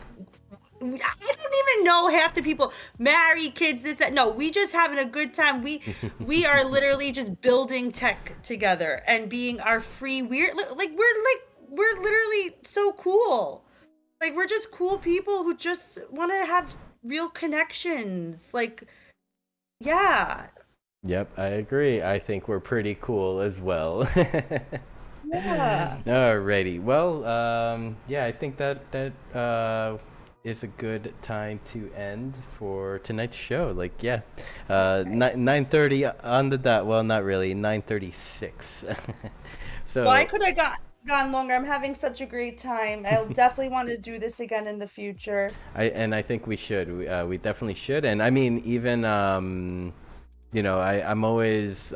I don't even know half the people, marry, kids, this, that. No, we just having a good time. We are literally just building tech together and being our free weird. We're literally so cool. Like we're just cool people who just want to have real connections. Like, yeah. Yep, I agree. I think we're pretty cool as well. Yeah. Alrighty. Well, I think that is a good time to end for tonight's show. Like, yeah, 9:30 on the dot. Well, not really. 9:36. So. Well, I could have gone longer. I'm having such a great time. I'll definitely want to do this again in the future. I think we should. We definitely should. And I mean, even I'm always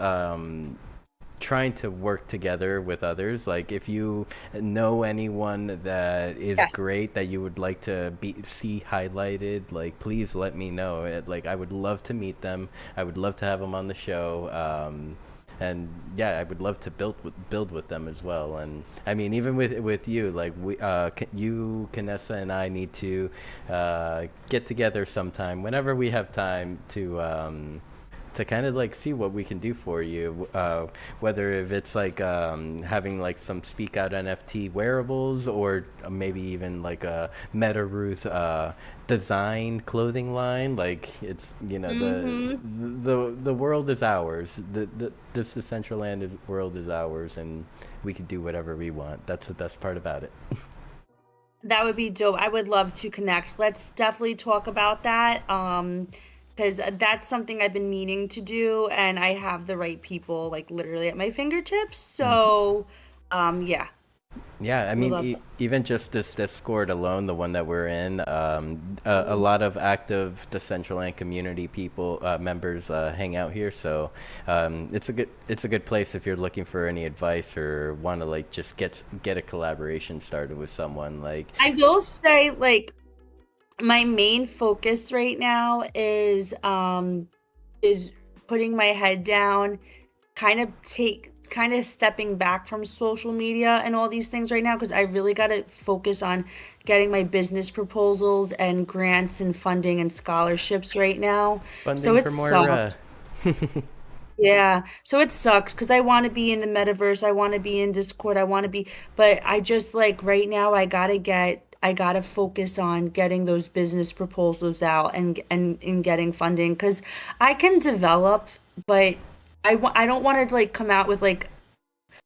trying to work together with others. Like if you know anyone that is great that you would like to see highlighted, like please let me know. Like I would love to meet them. I would love to have them on the show. And yeah, I would love to build with them as well. And I mean, even with you, like you, Kanessa, and I need to get together sometime whenever we have time to kind of like see what we can do for you, whether if it's like having like some speak out NFT wearables, or maybe even like a MetaRuth design clothing line. Like it's the world is ours. This Decentraland world is ours, and we can do whatever we want. That's the best part about it. That would be dope. I would love to connect. Let's definitely talk about that. Because that's something I've been meaning to do, and I have the right people like literally at my fingertips. So, yeah. Yeah, I mean, even just this Discord alone, the one that we're in, a lot of active Decentraland community people, members hang out here. So it's a good place if you're looking for any advice or want to like just get a collaboration started with someone. Like I will say, like, my main focus right now is putting my head down, kind of stepping back from social media and all these things right now because I really got to focus on getting my business proposals and grants and funding and scholarships right now. So Funding it for more. sucks. Yeah. So it sucks because I want to be in the metaverse. I want to be in Discord. I want to be, but I just like right now I gotta focus on getting those business proposals out and getting funding because I can develop, but I don't want to like come out with like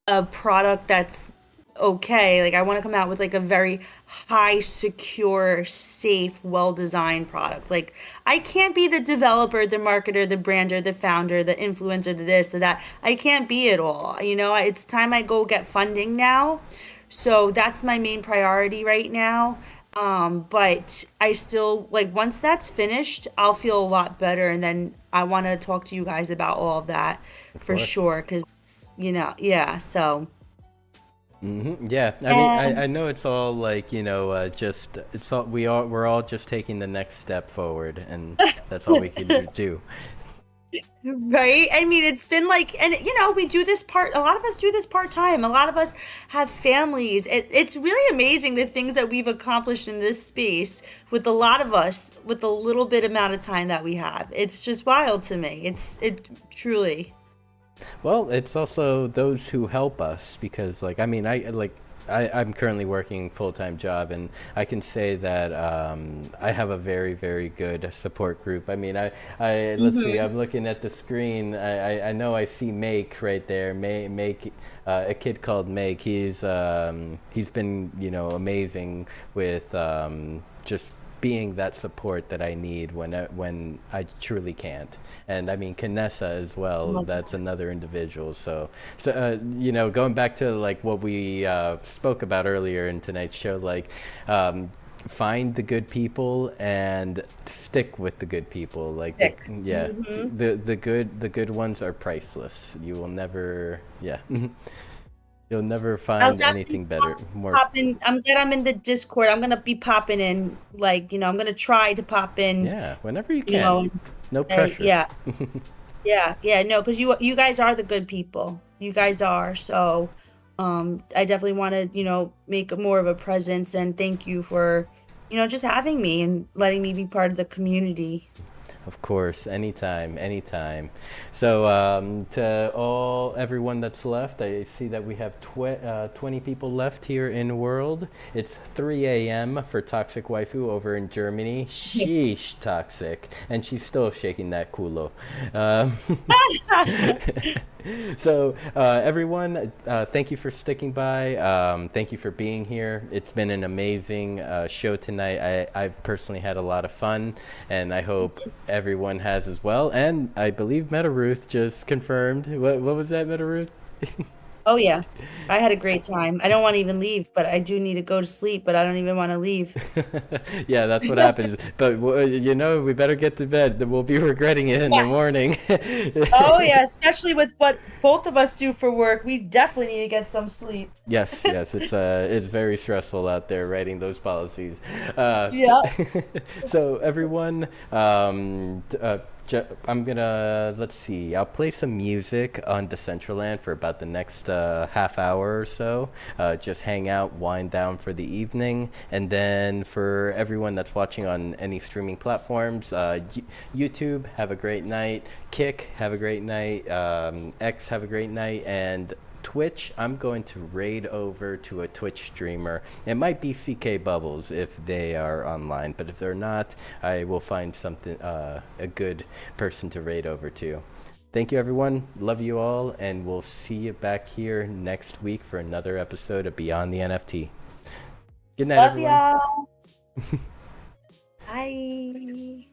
a product that's okay. Like I want to come out with like a very high, secure, safe, well-designed product. Like I can't be the developer, the marketer, the brander, the founder, the influencer, the this, the that. I can't be it all. You know, it's time I go get funding now. So that's my main priority right now. But I still like once that's finished, I'll feel a lot better, and then I want to talk to you guys about all of that Of for course. sure. Because yeah. So. Yeah, I mean, I And know it's all like, just it's all we're all just taking the next step forward, and that's all we can do. right? I mean, it's been like, and we do this a lot of us do this part time. A lot of us have families. It's really amazing the things that we've accomplished in this space with a lot of us with a little bit amount of time that we have. It's just wild to me. It truly. Well, it's also those who help us because, like, I mean, I'm currently working full-time job, and I can say that I have a very, very good support group. I mean, let's see, Hmm. I'm looking at the screen. I know I see Make right there. Make, a kid called Make. He's been, amazing with just being that support that I need when I truly can't. And I mean Kanessa as well. That's another individual. So going back to like what we spoke about earlier in tonight's show, like find the good people and stick with the good people. Like Sick. yeah, Hmm. the good ones are priceless. You will never, yeah. You'll never I'll find definitely anything better, more. pop in. I'm glad I'm in the Discord. I'm gonna be popping in. Like, I'm gonna try to pop in. Yeah, whenever you You can. know, No pressure. yeah, yeah. No, because you guys are the good people. You guys are. So, I definitely want to make more of a presence and thank you for just having me and letting me be part of the community. Of course, anytime, anytime. So, to everyone that's left, I see that we have 20 people left here in the world. It's 3 a.m. for Toxic Waifu over in Germany. Sheesh, toxic. And she's still shaking that culo. Um, so, everyone, thank you for sticking by. Thank you for being here. It's been an amazing show tonight. I've personally had a lot of fun, and I hope everyone has as well. And I believe MetaRuth just confirmed. What was that, MetaRuth? Oh yeah, I had a great time. I don't want to even leave, but I do need to go to sleep. But I don't even want to leave. Yeah, that's what happens. But we better get to bed. We'll be regretting it in the morning. Oh yeah, especially with what both of us do for work, we definitely need to get some sleep. Yes, yes, it's very stressful out there writing those policies. Yeah. So everyone, I'm gonna let's see. I'll play some music on Decentraland for about the next half hour or so. Just hang out, wind down for the evening, and then for everyone that's watching on any streaming platforms, YouTube, have a great night. Kick, have a great night. X, have a great night, and Twitch, I'm going to raid over to a Twitch streamer. It might be CK Bubbles if they are online, but if they're not, I will find something, a good person to raid over to. Thank you, everyone. Love you all, and we'll see you back here next week for another episode of Beyond the NFT. Good night, Love everyone. y'all. Bye.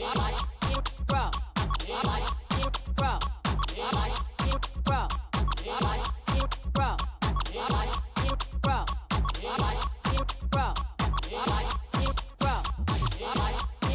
Bye.